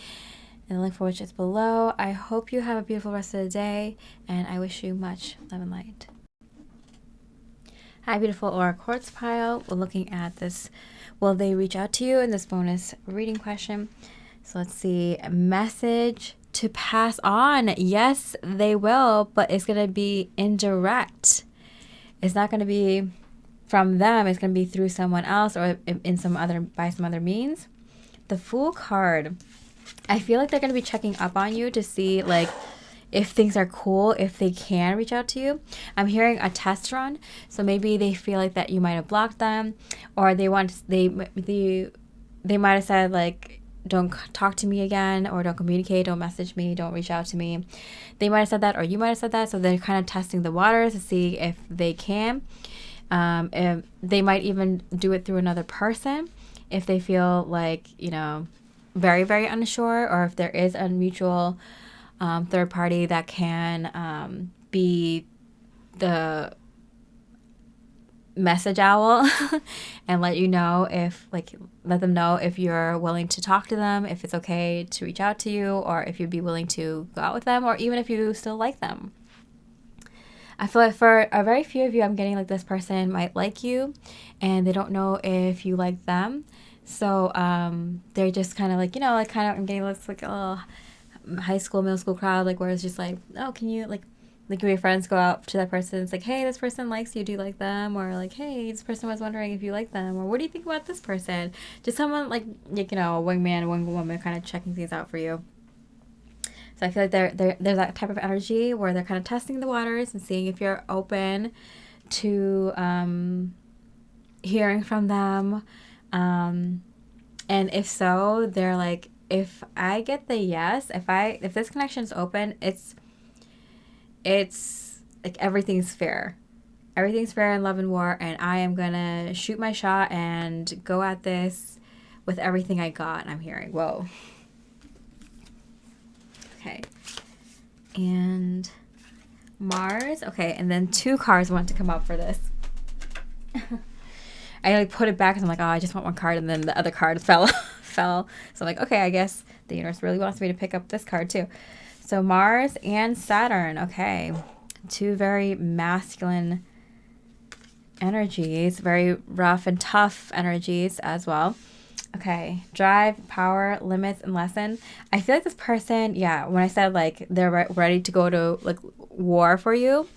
and the link for which is below. I hope you have a beautiful rest of the day, and I wish you much love and light. Hi, beautiful Aura Quartz pile. We're looking at this. Will they reach out to you in this bonus reading question? So let's see. A message to pass on. Yes, they will, but it's going to be indirect. It's not going to be from them. It's going to be through someone else, or by some other means. The Fool card. I feel like they're going to be checking up on you to see like if things are cool, if they can reach out to you. I'm hearing a test run, so maybe they feel like that you might have blocked them, or they might have said like, don't talk to me again, or don't communicate, don't message me, don't reach out to me. They might have said that, or you might have said that, so they're kind of testing the waters to see if they can. If they might even do it through another person if they feel like, you know, very, very unsure, or if there is a mutual third party that can be the message owl and let them know if you're willing to talk to them, if it's okay to reach out to you, or if you'd be willing to go out with them, or even if you still like them. I feel like for a very few of you, I'm getting like this person might like you and they don't know if you like them. So they're just kind of like, you know, like kind of, I'm getting looks like a little high school, middle school crowd, like where it's just like, oh, can you like your friends go out to that person? It's like, hey, this person likes you. Do you like them? Or like, hey, this person was wondering if you like them. Or what do you think about this person? Just someone like you know, a wingman, a wingwoman, kind of checking things out for you. So I feel like there's that type of energy where they're kind of testing the waters and seeing if you're open to hearing from them. And if so, they're like if I get the yes, if this connection is open, it's like everything's fair. Everything's fair in love and war, and I am gonna shoot my shot and go at this with everything I got. And I'm hearing, whoa. Okay. And Mars. Okay, and then 2 cards want to come up for this. I like put it back because I'm like, oh, I just want one card, and then the other card fell. So I'm like, okay, I guess the universe really wants me to pick up this card too. So Mars and Saturn. Okay, 2 very masculine energies, very rough and tough energies as well. Okay, drive, power, limits, and lesson. I feel like this person, yeah, when I said like they're ready to go to like war for you,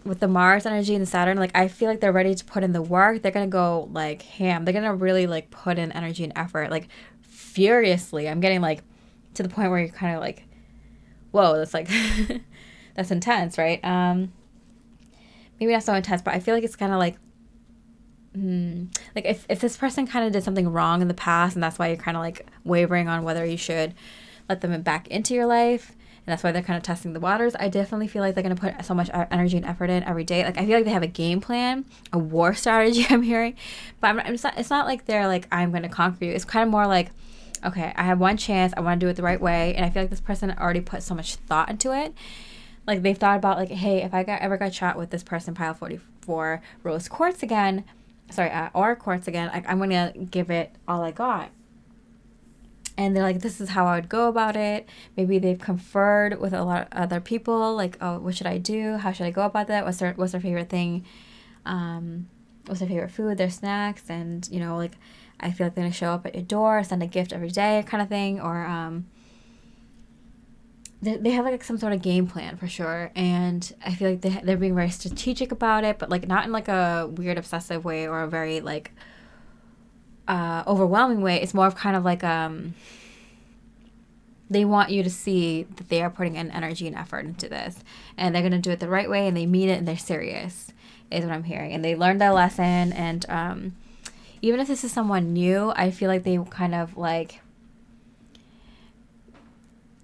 with the Mars energy and the Saturn, like I feel like they're ready to put in the work. They're gonna go like ham. They're gonna really like put in energy and effort, like furiously. I'm getting like to the point where you're kind of like, whoa, that's like that's intense, right? Maybe not so intense, but I feel like it's kind of like, like if this person kind of did something wrong in the past, and that's why you're kind of like wavering on whether you should let them back into your life, and that's why they're kind of testing the waters. I definitely feel like they're going to put so much energy and effort in every day. Like I feel like they have a game plan, a war strategy. I'm hearing, but it's not like they're like, I'm going to conquer you. It's kind of more like, okay, I have one chance. I want to do it the right way, and I feel like this person already put so much thought into it. Like they've thought about like, hey, if I ever got shot with this person, pile 44 rose quartz again. Or quartz again, I'm going to give it all I got. And they're like, this is how I would go about it. Maybe they've conferred with a lot of other people, like, oh, what should I do? How should I go about that? What's their favorite thing? What's their favorite food, their snacks? And, you know, like, I feel like they're going to show up at your door, send a gift every day kind of thing. Or they have like some sort of game plan for sure, and I feel like they're being very strategic about it, but like not in like a weird obsessive way or a very like overwhelming way. It's more of kind of like they want you to see that they are putting in energy and effort into this, and they're gonna do it the right way, and they mean it, and they're serious is what I'm hearing, and they learned their lesson. And even if this is someone new, I feel like they kind of like,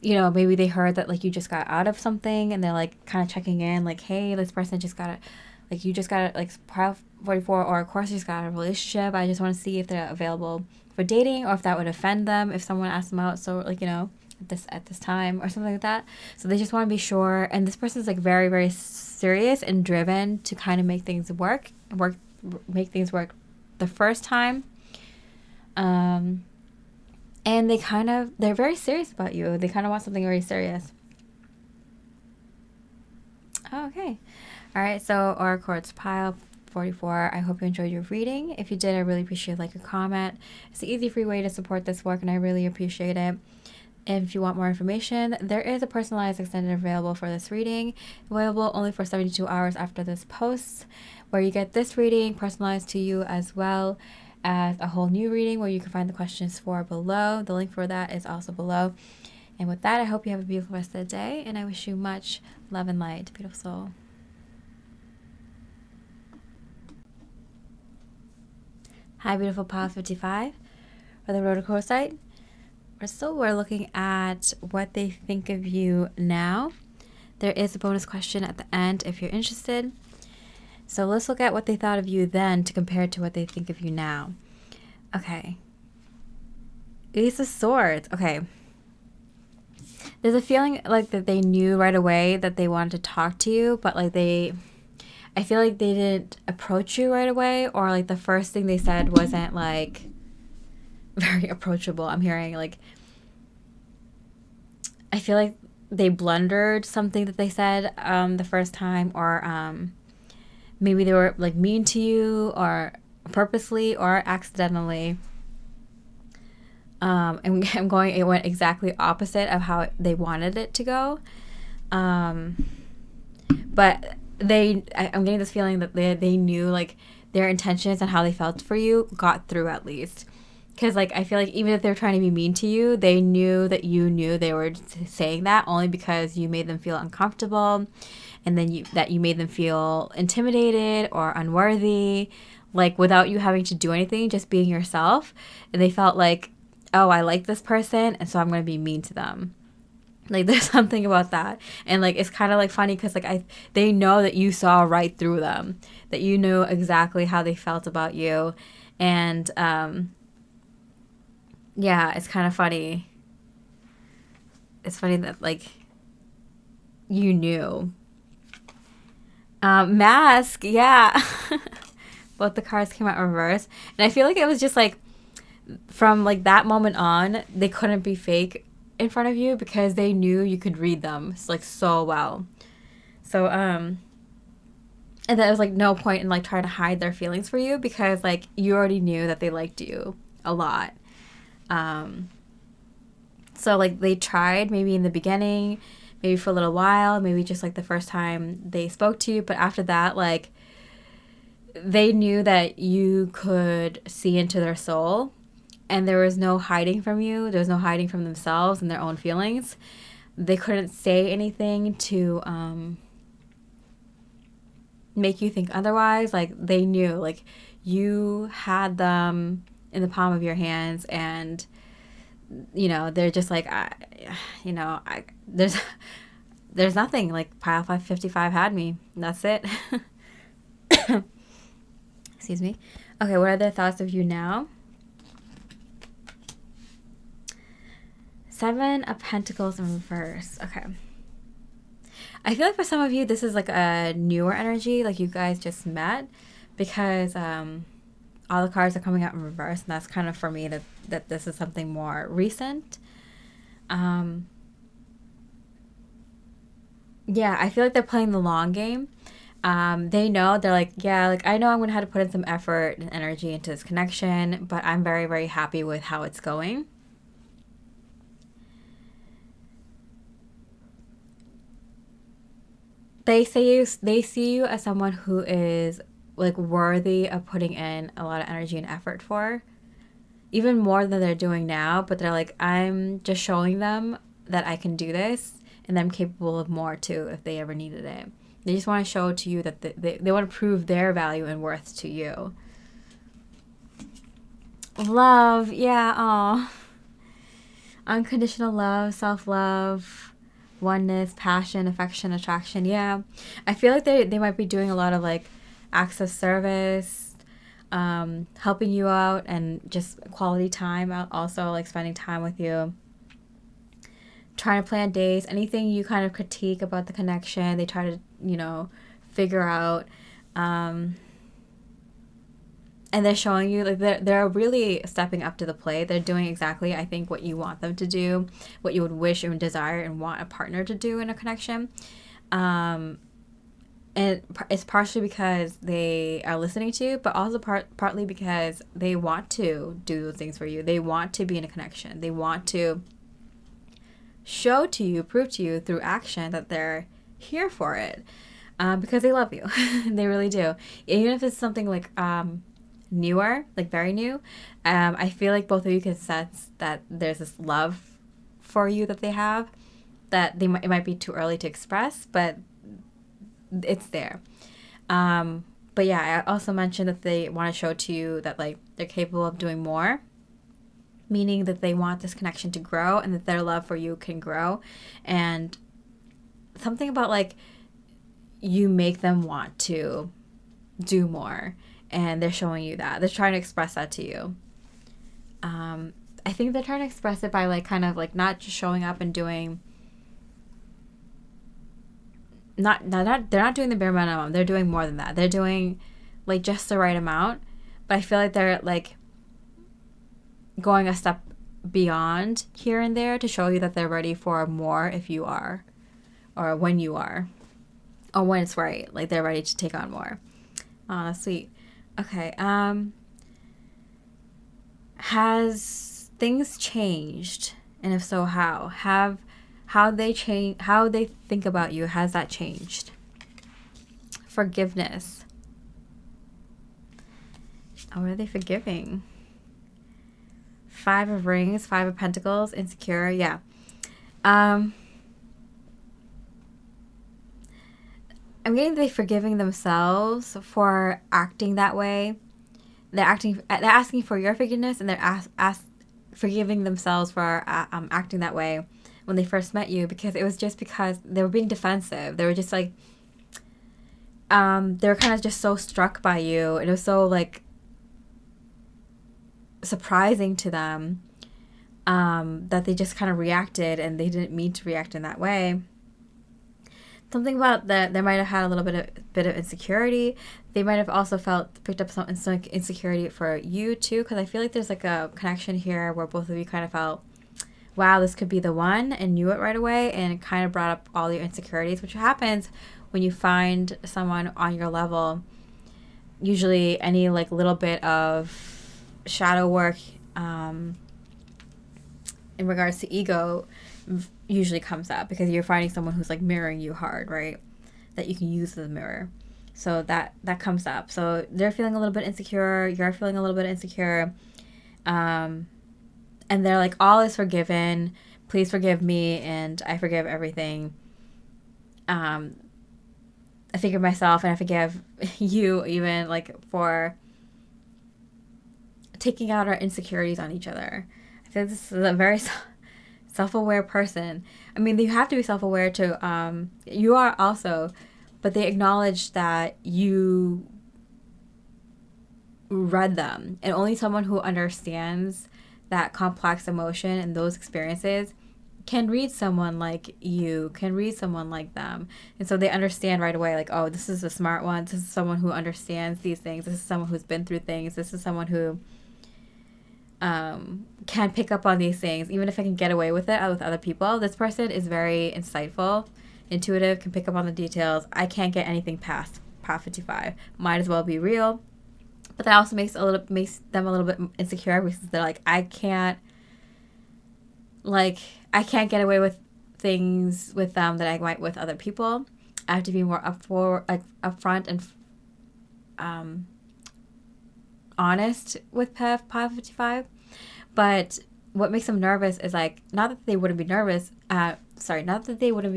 you know, maybe they heard that like you just got out of something, and they're like kind of checking in, like, hey, this person just got like, you just got like 44, or of course you just got a relationship. I just want to see if they're available for dating, or if that would offend them if someone asked them out. So like, you know, at this time or something like that. So they just want to be sure. And this person's like very, very serious and driven to kind of make things work the first time. And they're very serious about you. They kind of want something very serious. Oh, okay. All right. So, Aura Quartz pile 44. I hope you enjoyed your reading. If you did, I really appreciate like a comment. It's an easy, free way to support this work, and I really appreciate it. And if you want more information, there is a personalized extended available for this reading, available only for 72 hours after this post, where you get this reading personalized to you as well as a whole new reading where you can find the questions for below. The link for that is also below. And with that, I hope you have a beautiful rest of the day, and I wish you much love and light, beautiful soul. Hi, beautiful pile 55 for the Rhodochrosite. We're looking at what they think of you now. There is a bonus question at the end if you're interested. So let's look at what they thought of you then to compare to what they think of you now. Okay. Ace of Swords. Okay. There's a feeling like that they knew right away that they wanted to talk to you, but like I feel like they didn't approach you right away, or like the first thing they said wasn't like very approachable. I'm hearing like, I feel like they blundered something that they said the first time, or maybe they were like mean to you, or purposely or accidentally. And it went exactly opposite of how they wanted it to go. But I'm getting this feeling that they knew like their intentions and how they felt for you got through at least. Because like I feel like even if they're trying to be mean to you, they knew that you knew they were saying that only because you made them feel uncomfortable, and then you made them feel intimidated or unworthy, like without you having to do anything, just being yourself. And they felt like, oh, I like this person, and so I'm going to be mean to them. Like, there's something about that. And, like, it's kind of, like, funny because, like, they know that you saw right through them, that you knew exactly how they felt about you. And, yeah, it's kind of funny. It's funny that, like, you knew. Mask, yeah. Both the cards came out reverse. And I feel like it was just, like, from, like, that moment on, they couldn't be fake in front of you because they knew you could read them, like, so well. So, and there was, like, no point in, like, trying to hide their feelings for you because, like, you already knew that they liked you a lot. So, like, they tried maybe in the beginning, maybe for a little while, maybe just, like, the first time they spoke to you. But after that, like, they knew that you could see into their soul. And there was no hiding from you. There was no hiding from themselves and their own feelings. They couldn't say anything to make you think otherwise. Like, they knew, like, you had them in the palm of your hands, and, you know, they're just like, there's nothing. Like, Pile 555 had me. That's it. Excuse me. Okay, what are their thoughts of you now? 7 of Pentacles in reverse. Okay. I feel like for some of you, this is like a newer energy, like you guys just met, because all the cards are coming out in reverse, and that's kind of for me that this is something more recent. Yeah, I feel like they're playing the long game. They know, they're like, yeah, like, I know I'm going to have to put in some effort and energy into this connection, but I'm very, very happy with how it's going. They see you as someone who is, like, worthy of putting in a lot of energy and effort for, even more than they're doing now. But they're like, I'm just showing them that I can do this, and I'm capable of more too if they ever needed it. They just want to show to you that they want to prove their value and worth to you. Love, yeah, aw. Unconditional love, self-love, oneness, passion, affection, attraction. Yeah, I feel like they might be doing a lot of, like, acts of service, helping you out, and just quality time out, also, like, spending time with you, trying to plan dates, anything you kind of critique about the connection, they try to, you know, figure out. And they're showing you, like, they're really stepping up to the plate. They're doing exactly, I think, what you want them to do, what you would wish and desire and want a partner to do in a connection. And it's partially because they are listening to you, but also partly because they want to do those things for you. They want to be in a connection. They want to show to you, prove to you through action that they're here for it, because they love you. They really do. Even if it's something like newer, like very new, I feel like both of you can sense that there's this love for you that they have, that it might be too early to express, but it's there. But yeah, I also mentioned that they want to show to you that, like, they're capable of doing more, meaning that they want this connection to grow and that their love for you can grow. And something about, like, you make them want to do more, and they're showing you that. They're trying to express that to you. I think they're trying to express it by, like, kind of, like, not just showing up and doing... They're not doing the bare minimum. They're doing more than that. They're doing, like, just the right amount. But I feel like they're, like, going a step beyond here and there to show you that they're ready for more if you are, or when you are, or when it's right. Like, they're ready to take on more. Oh, that's sweet. Okay. Has things changed? And if so, how? How they think about you, has that changed? Forgiveness. Oh, what are they forgiving? 5 of Rings, 5 of Pentacles, insecure. Yeah. I'm getting they forgiving themselves for acting that way. They're asking for your forgiveness, and they're forgiving themselves for acting that way when they first met you, because it was just because they were being defensive. They were just like, they were kind of just so struck by you, and it was so like surprising to them that they just kind of reacted, and they didn't mean to react in that way. Something about that, they might have had a little bit of insecurity. They might have also picked up some insecurity for you too, because I feel like there's like a connection here where both of you kind of felt, wow, this could be the one, and knew it right away, and it kind of brought up all your insecurities, which happens when you find someone on your level. Usually any like little bit of shadow work in regards to ego usually comes up, because you're finding someone who's like mirroring you hard, right? That you can use as a mirror. So that comes up. So they're feeling a little bit insecure. You're feeling a little bit insecure. And they're like, all is forgiven. Please forgive me, and I forgive everything. I forgive myself, and I forgive you even, like, for taking out our insecurities on each other. I feel like this is a very self-aware person. I mean, you have to be self-aware too. You are also, but they acknowledge that you read them, and only someone who understands that complex emotion and those experiences can read someone like you, can read someone like them. And so they understand right away, like, oh, this is a smart one. This is someone who understands these things. This is someone who's been through things. This is someone who can pick up on these things, even if I can get away with it with other people. This person is very insightful, intuitive, can pick up on the details. I can't get anything past 55. Might as well be real. But that also makes them a little bit insecure, because they're like, I can't get away with things with them that I might with other people. I have to be more upfront and honest with 55. But what makes them nervous is, like, not that they wouldn't be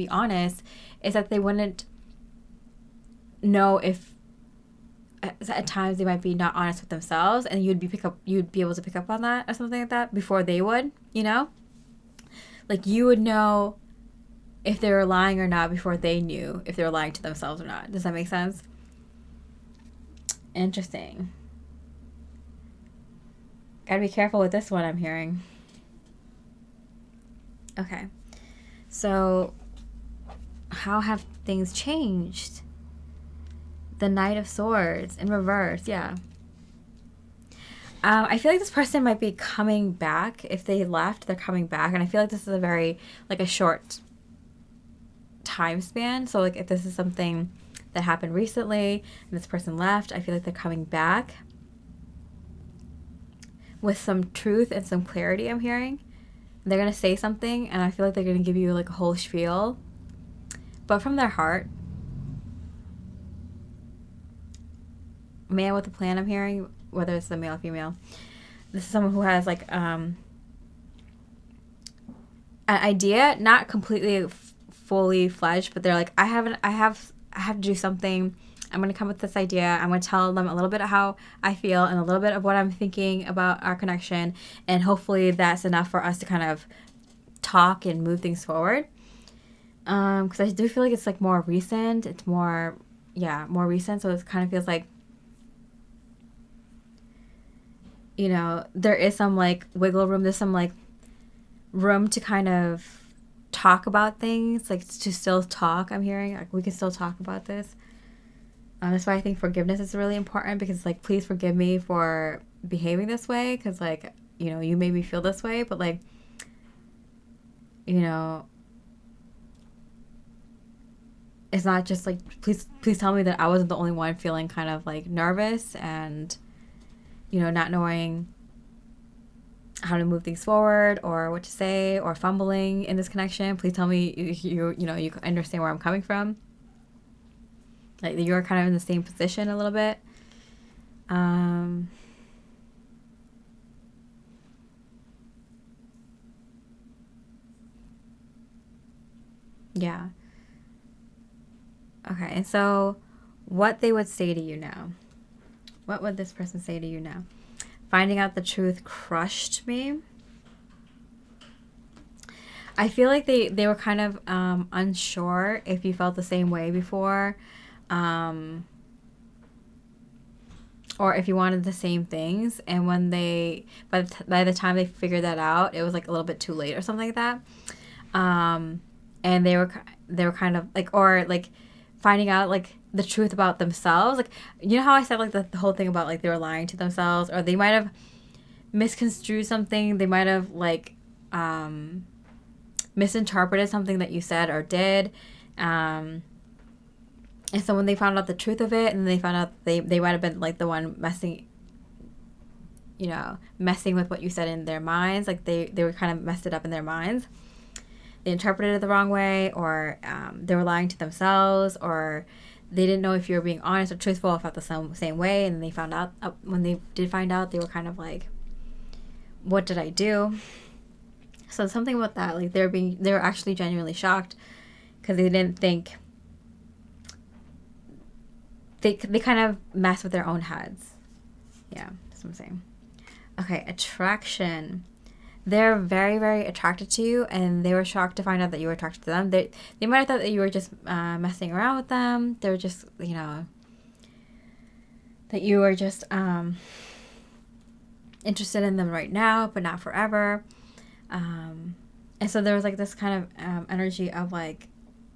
honest, is that they wouldn't know if at times they might be not honest with themselves, and you'd be able to pick up on that or something like that before they would, you know? Like, you would know if they were lying or not before they knew if they were lying to themselves or not. Does that make sense? Interesting. Gotta be careful with this one, I'm hearing. Okay. So, how have things changed? The Knight of Swords in reverse, yeah. I feel like this person might be coming back. If they left, they're coming back. And I feel like this is a very, like, a short time span. So, like, if this is something that happened recently and this person left, I feel like they're coming back with some truth and some clarity, I'm hearing. They're going to say something, and I feel like they're going to give you, like, a whole spiel, but from their heart. Man with a plan, I'm hearing, whether it's a male or female. This is someone who has, like, an idea, not completely fully fledged, but they're like, I have to do something. I'm going to come with this idea. I'm going to tell them a little bit of how I feel and a little bit of what I'm thinking about our connection, and hopefully that's enough for us to kind of talk and move things forward. Because I do feel like it's, like, more recent. It's more recent, so it kind of feels like, you know, there is some, like, wiggle room. There's some, like, room to kind of talk about things, like, to still talk. I'm hearing, like, we can still talk about this. That's why I think forgiveness is really important, because, like, please forgive me for behaving this way, because, like, you know, you made me feel this way, but, like, you know, it's not just, like, please tell me that I wasn't the only one feeling kind of, like, nervous and, you know, not knowing how to move things forward or what to say or fumbling in this connection. Please tell me you know, you understand where I'm coming from. Like, you're kind of in the same position a little bit. Yeah. Okay, and so what they would say to you now. What would this person say to you now? Finding out the truth crushed me. I feel like they were kind of unsure if you felt the same way before, or if you wanted the same things. And when they, by the time they figured that out, it was like a little bit too late or something like that. And they were kind of like, or like finding out like the truth about themselves. Like, you know how I said like the whole thing about like they were lying to themselves, or they might have misconstrued something. They might have like misinterpreted something that you said or did. And so when they found out the truth of it, and they found out they might have been like the one messing with what you said in their minds. Like they were kind of messed it up in their minds. They interpreted it the wrong way, or they were lying to themselves, or they didn't know if you were being honest or truthful or felt the same way. And they found out, when they did find out, they were kind of like, what did I do? So something about that, like they were actually genuinely shocked, because they didn't think, they kind of mess with their own heads. Yeah, that's what I'm saying. Okay, attraction. They're very, very attracted to you, and they were shocked to find out that you were attracted to them. They might have thought that you were just messing around with them. They were just, that you were just interested in them right now, but not forever. And so there was like this kind of energy of like,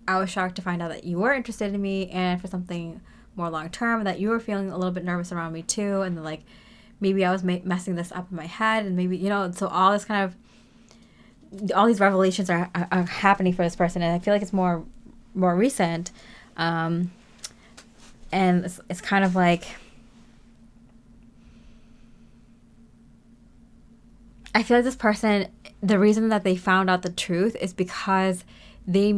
I was shocked to find out that you were interested in me, and for something more long term, that you were feeling a little bit nervous around me too, and like maybe I was messing this up in my head, and maybe so all this kind of, all these revelations are happening for this person, and I feel like it's more recent, and it's kind of like, I feel like this person, the reason that they found out the truth is because they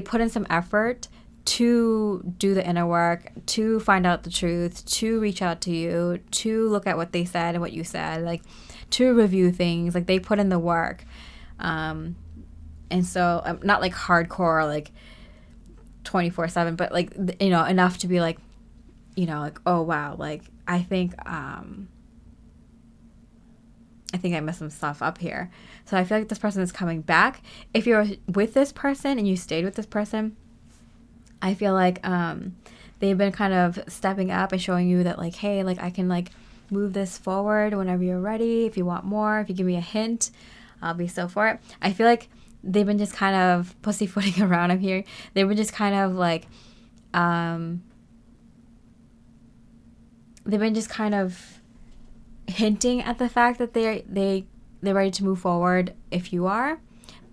put in some effort to do the inner work, to find out the truth, to reach out to you, to look at what they said and what you said, like to review things. Like they put in the work. And so not like hardcore, like 24/7, but like, enough to be like, like, oh wow, like I think I messed some stuff up here. So I feel like this person is coming back. If you're with this person and you stayed with this person, I feel like they've been kind of stepping up and showing you that like, hey, like I can like move this forward whenever you're ready. If you want more, if you give me a hint, I'll be so for it. I feel like they've been just kind of pussyfooting around up here. They've been just kind of like, they've been just kind of hinting at the fact that they're ready to move forward if you are.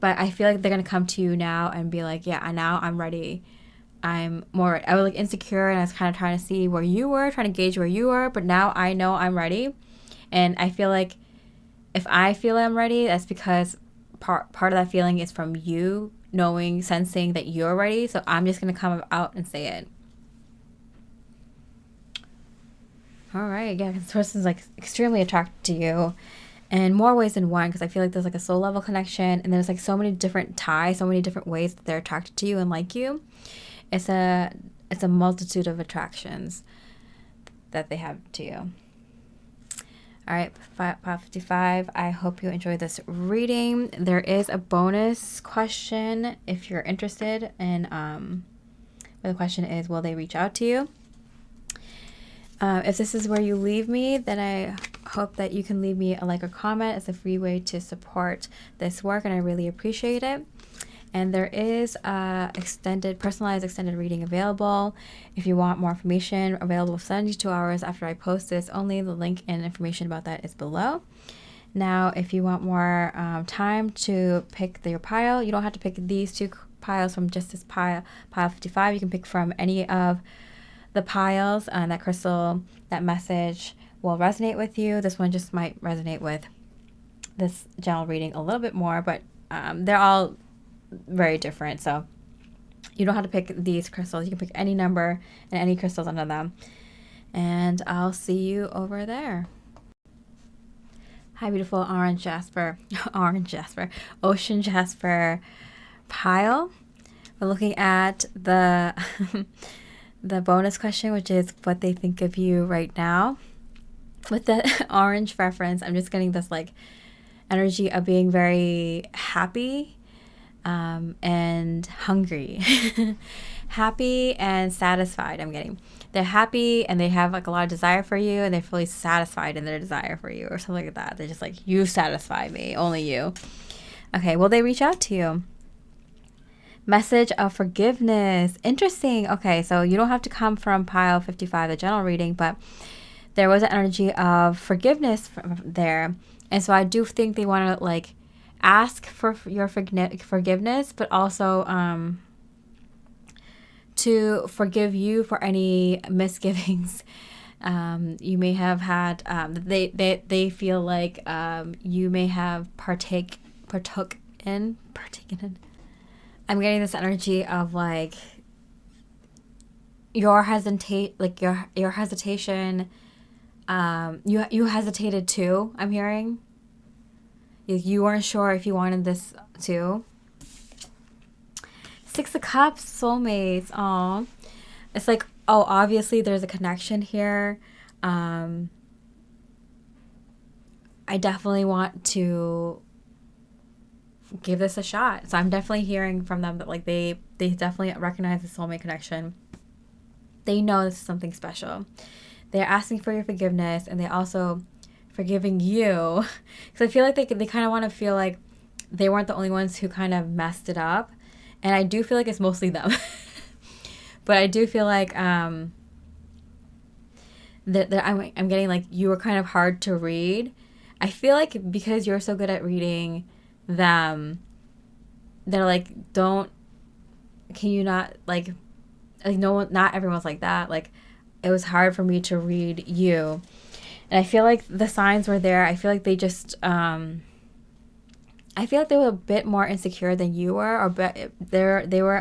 But I feel like they're going to come to you now and be like, yeah, now I'm ready. I was like insecure, and I was kind of trying to see where you were, trying to gauge where you were, but now I know I'm ready. And I feel like if I feel I'm ready, that's because part of that feeling is from you knowing, sensing that you're ready. So I'm just going to come out and say it. All right. Yeah, this person's like extremely attracted to you in more ways than one, because I feel like there's like a soul level connection, and there's like so many different ties, so many different ways that they're attracted to you and like you. It's a multitude of attractions that they have to you. All right, 555. I hope you enjoyed this reading. There is a bonus question if you're interested in, where the question is, will they reach out to you? If this is where you leave me, then I hope that you can leave me a like or comment. It's a free way to support this work, and I really appreciate it. And there is personalized extended reading available. If you want more information, available 72 hours after I post this only. The link and information about that is below. Now, if you want more time to pick your pile, you don't have to pick these two piles from just this pile 55. You can pick from any of the piles, and that crystal, that message will resonate with you. This one just might resonate with this general reading a little bit more, but they're all very different, so you don't have to pick these crystals. You can pick any number and any crystals under them, and I'll see you over there. Hi, beautiful ocean jasper pile. We're looking at the the bonus question, which is what they think of you right now. With the orange reference, I'm just getting this like energy of being very happy, and hungry. Happy and satisfied, I'm getting. They're happy and they have like a lot of desire for you, and they're fully satisfied in their desire for you, or something like that. They're just like, you satisfy me, only you. Okay, will they reach out to you? Message of forgiveness. Interesting. Okay, so you don't have to come from pile 55, the general reading, but there was an energy of forgiveness there. And so I do think they want to like ask for your forgiveness, but also to forgive you for any misgivings you may have had. They feel like you may have partook in. I'm getting this energy of like your hesitation. You hesitated too. I'm hearing you weren't sure if you wanted this too. 6 of Cups, soulmates. Oh, it's like, oh, obviously there's a connection here. I definitely want to give this a shot. So I'm definitely hearing from them that like they definitely recognize the soulmate connection. They know this is something special. They're asking for your forgiveness, and they also forgiving you, because I feel like they kind of want to feel like they weren't the only ones who kind of messed it up. And I do feel like it's mostly them. But I do feel like that I'm getting like you were kind of hard to read. I feel like because you're so good at reading them, they're like, can you not like no one, not everyone's like that. Like, it was hard for me to read you. And I feel like the signs were there. I feel like they just I feel like they were a bit more insecure than you were, or they were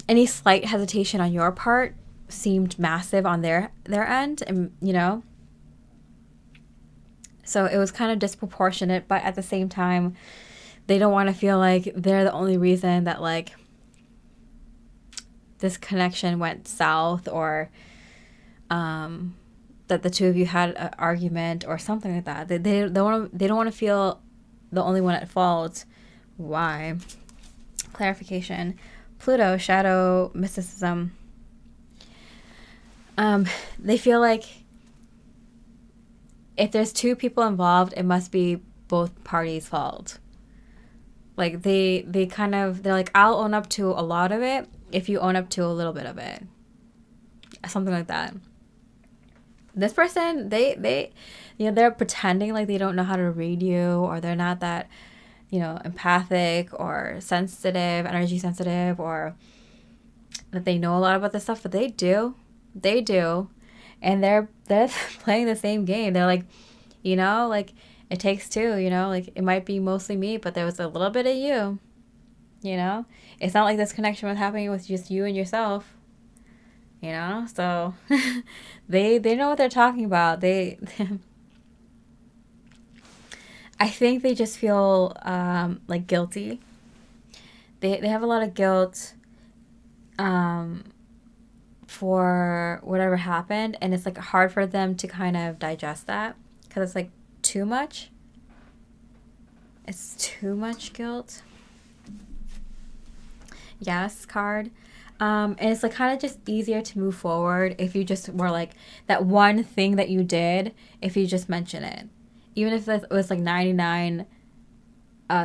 any slight hesitation on your part seemed massive on their end, and you know, so it was kind of disproportionate. But at the same time, they don't want to feel like they're the only reason that like this connection went south, or that the two of you had an argument or something like that. They don't want to feel the only one at fault. Why? Clarification. Pluto, shadow, mysticism. They feel like if there's 2 people involved, it must be both parties' fault. Like they're like, I'll own up to a lot of it if you own up to a little bit of it. Something like that. This person, they they're pretending like they don't know how to read you, or they're not that, empathic or sensitive, energy sensitive, or that they know a lot about this stuff, but they do. And they're playing the same game. They're like, like it takes 2, like it might be mostly me, but there was a little bit of you, it's not like this connection was happening with just you and yourself, so they know what they're talking about. I think they just feel like guilty. They have a lot of guilt for whatever happened, and it's like hard for them to kind of digest that, because it's like too much. It's too much guilt. Yes, card. And it's like kind of just easier to move forward if you just were like that one thing that you did, if you just mention it. Even if it was like 99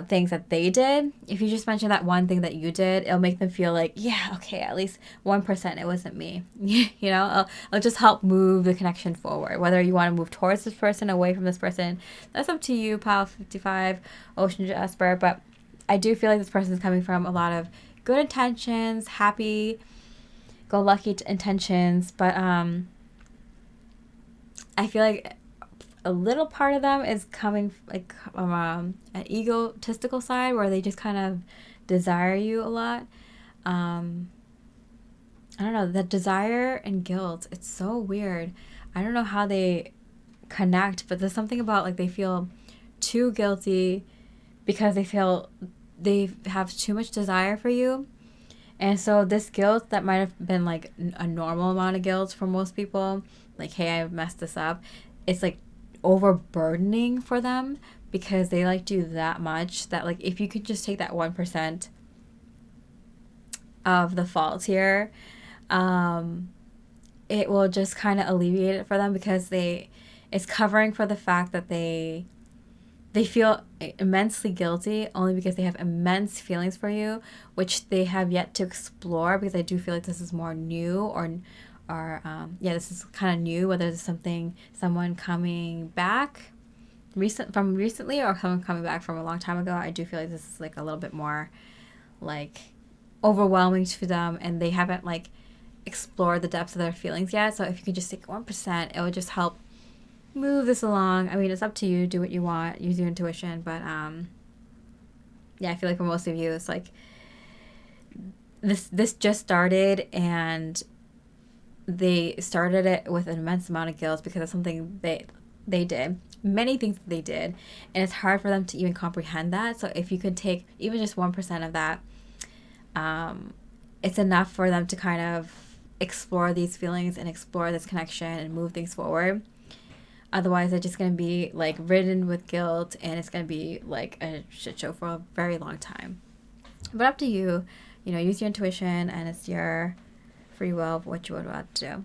things that they did, if you just mention that one thing that you did, it'll make them feel like, yeah, okay, at least 1% it wasn't me. It'll just help move the connection forward. Whether you want to move towards this person, away from this person, that's up to you, Pile 55, Ocean Jasper. But I do feel like this person is coming from a lot of good intentions, happy go lucky intentions, but I feel like a little part of them is coming like from an egotistical side, where they just kind of desire you a lot. I don't know, the desire and guilt, it's so weird. I don't know how they connect, but there's something about like they feel too guilty because they feel they have too much desire for you. And so this guilt that might have been like a normal amount of guilt for most people, like, hey, I messed this up, it's like overburdening for them. because they liked you that much that, like, if you could just take that 1% of the fault here, it will just kind of alleviate it for them, because it's covering for the fact that they feel immensely guilty only because they have immense feelings for you, which they have yet to explore, because I do feel like this is more new, or this is kind of new, whether it's someone coming back recently, or someone coming back from a long time ago. I do feel like this is like a little bit more like overwhelming to them, and they haven't like explored the depths of their feelings yet. So if you could just take 1%, it would just help move this along. I mean, it's up to you. Do what you want. Use your intuition. But I feel like for most of you, it's like this just started, and they started it with an immense amount of guilt because of something they did. Many things that they did, and it's hard for them to even comprehend that. So if you could take even just 1% of that, it's enough for them to kind of explore these feelings and explore this connection and move things forward. Otherwise, they're just going to be like ridden with guilt, and it's going to be like a shit show for a very long time. But up to you, use your intuition, and it's your free will of what you would want to do.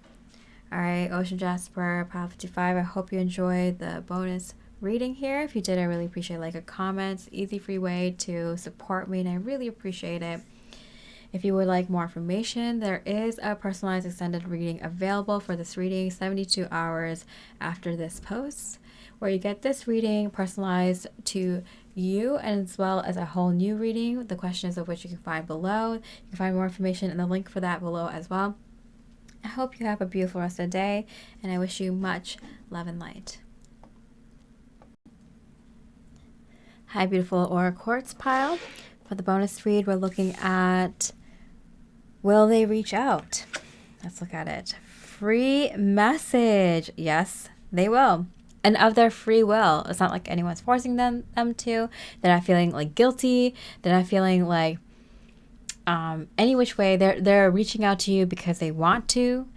All right, Ocean Jasper, Pile 55. I hope you enjoyed the bonus reading here. If you did, I really appreciate a comment. It's an easy, free way to support me, and I really appreciate it. If you would like more information, there is a personalized extended reading available for this reading 72 hours after this post, where you get this reading personalized to you, and as well as a whole new reading, the questions of which you can find below. You can find more information in the link for that below as well. I hope you have a beautiful rest of the day, and I wish you much love and light. Hi, beautiful Aura Quartz pile. For the bonus read, we're looking at, will they reach out? Let's look at it. Free message. Yes, they will. And of their free will. It's not like anyone's forcing them to. They're not feeling like guilty. They're not feeling like any which way. They're reaching out to you because they want to.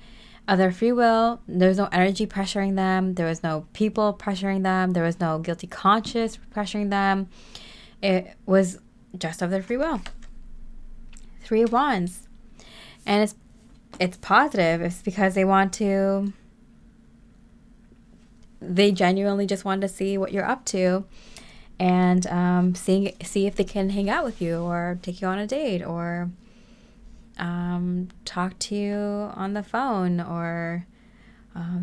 Of their free will. There's no energy pressuring them. There was no people pressuring them. There was no guilty conscience pressuring them. It was just of their free will. 3 of Wands. And it's positive. It's because they want to, they genuinely just want to see what you're up to, and see if they can hang out with you, or take you on a date, or talk to you on the phone, or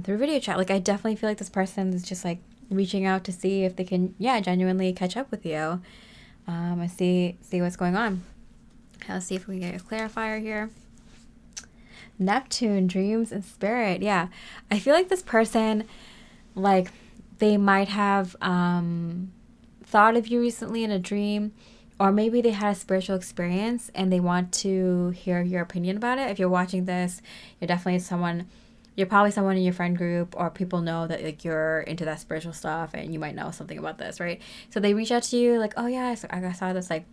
through video chat. Like, I definitely feel like this person is just like reaching out to see if they can, genuinely catch up with you. And see what's going on. Let's see if we can get a clarifier here. Neptune, dreams and spirit. Yeah, I feel like this person, like, they might have thought of you recently in a dream, or maybe they had a spiritual experience and they want to hear your opinion about it. If you're watching this, you're definitely you're probably someone in your friend group, or people know that like you're into that spiritual stuff, and you might know something about this, right? So they reach out to you like, oh yeah, I saw this like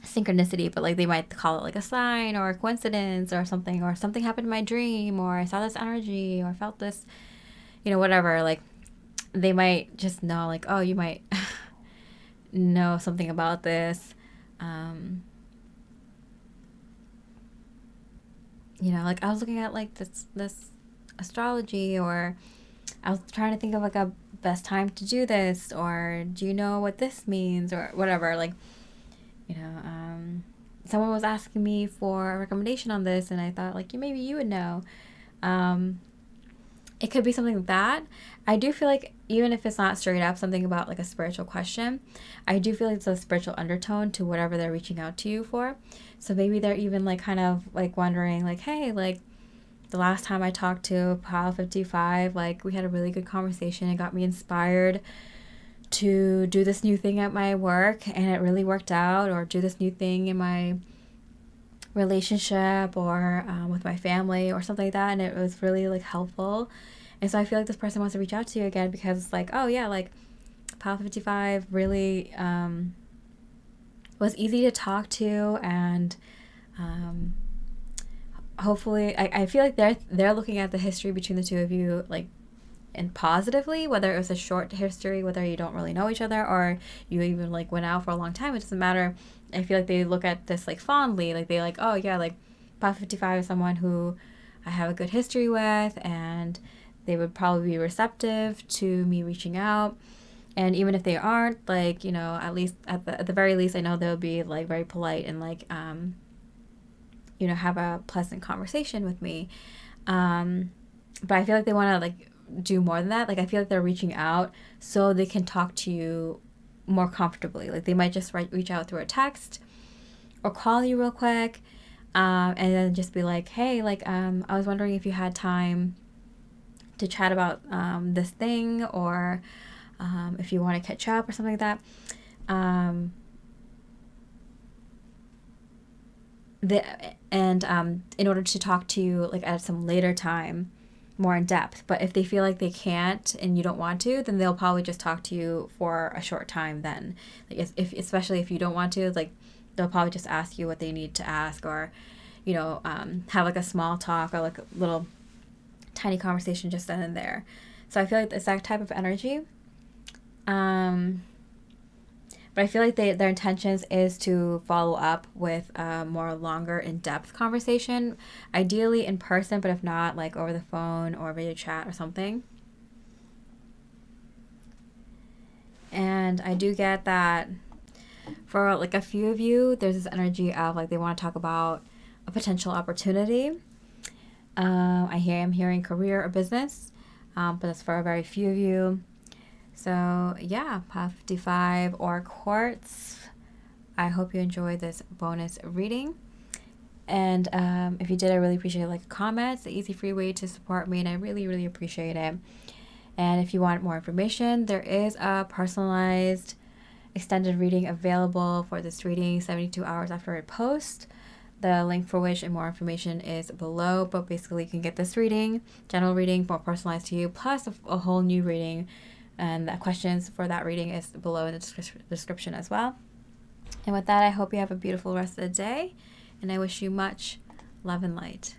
synchronicity, but like they might call it like a sign or a coincidence or something happened in my dream, or I saw this energy, or felt this, whatever. Like, they might just know like, oh, you might know something about this. Like I was looking at like this astrology, or I was trying to think of like a best time to do this, or do you know what this means, or whatever. Like, someone was asking me for a recommendation on this, and I thought like maybe you would know. It could be something like that. I do feel like even if it's not straight up something about like a spiritual question, I do feel like it's a spiritual undertone to whatever they're reaching out to you for. So maybe they're even like kind of like wondering like, hey, like the last time I talked to Pile 55, like we had a really good conversation. It got me inspired to do this new thing at my work, and it really worked out, or do this new thing in my relationship, or with my family, or something like that, and it was really like helpful. And so I feel like this person wants to reach out to you again, because it's like, oh yeah, like Pile 55 really was easy to talk to, and hopefully I feel like they're looking at the history between the two of you like and positively, whether it was a short history, whether you don't really know each other, or you even like went out for a long time. It doesn't matter. I feel like they look at this like fondly, like they like, oh yeah, like 555 is someone who I have a good history with, and they would probably be receptive to me reaching out. And even if they aren't, like, you know, at least at the very least, I know they'll be like very polite and like you know, have a pleasant conversation with me. But I feel like they want to like do more than that. Like, I feel like they're reaching out so they can talk to you more comfortably. Like, they might just reach out through a text or call you real quick, and then just be like, hey, like, I was wondering if you had time to chat about this thing, or if you want to catch up or something like that. In order to talk to you like at some later time, more in depth. But if they feel like they can't and you don't want to, then they'll probably just talk to you for a short time. Then, like, if especially if you don't want to, like, they'll probably just ask you what they need to ask, or, you know, have like a small talk or like a little tiny conversation just then and there. So I feel like it's that type of energy. But I feel like their intentions is to follow up with a more longer, in-depth conversation, ideally in person, but if not, like over the phone or video chat or something. And I do get that for like a few of you, there's this energy of like they want to talk about a potential opportunity. I'm hearing career or business, but that's for a very few of you. So yeah, 55 or Quartz. I hope you enjoyed this bonus reading. And if you did, I really appreciate it. Like a comment. It's the easy, free way to support me, and I really, really appreciate it. And if you want more information, there is a personalized extended reading available for this reading 72 hours after I post. The link for which and more information is below. But basically, you can get this reading, general reading, more personalized to you, plus a whole new reading. And the questions for that reading is below in the description as well. And with that, I hope you have a beautiful rest of the day. And I wish you much love and light.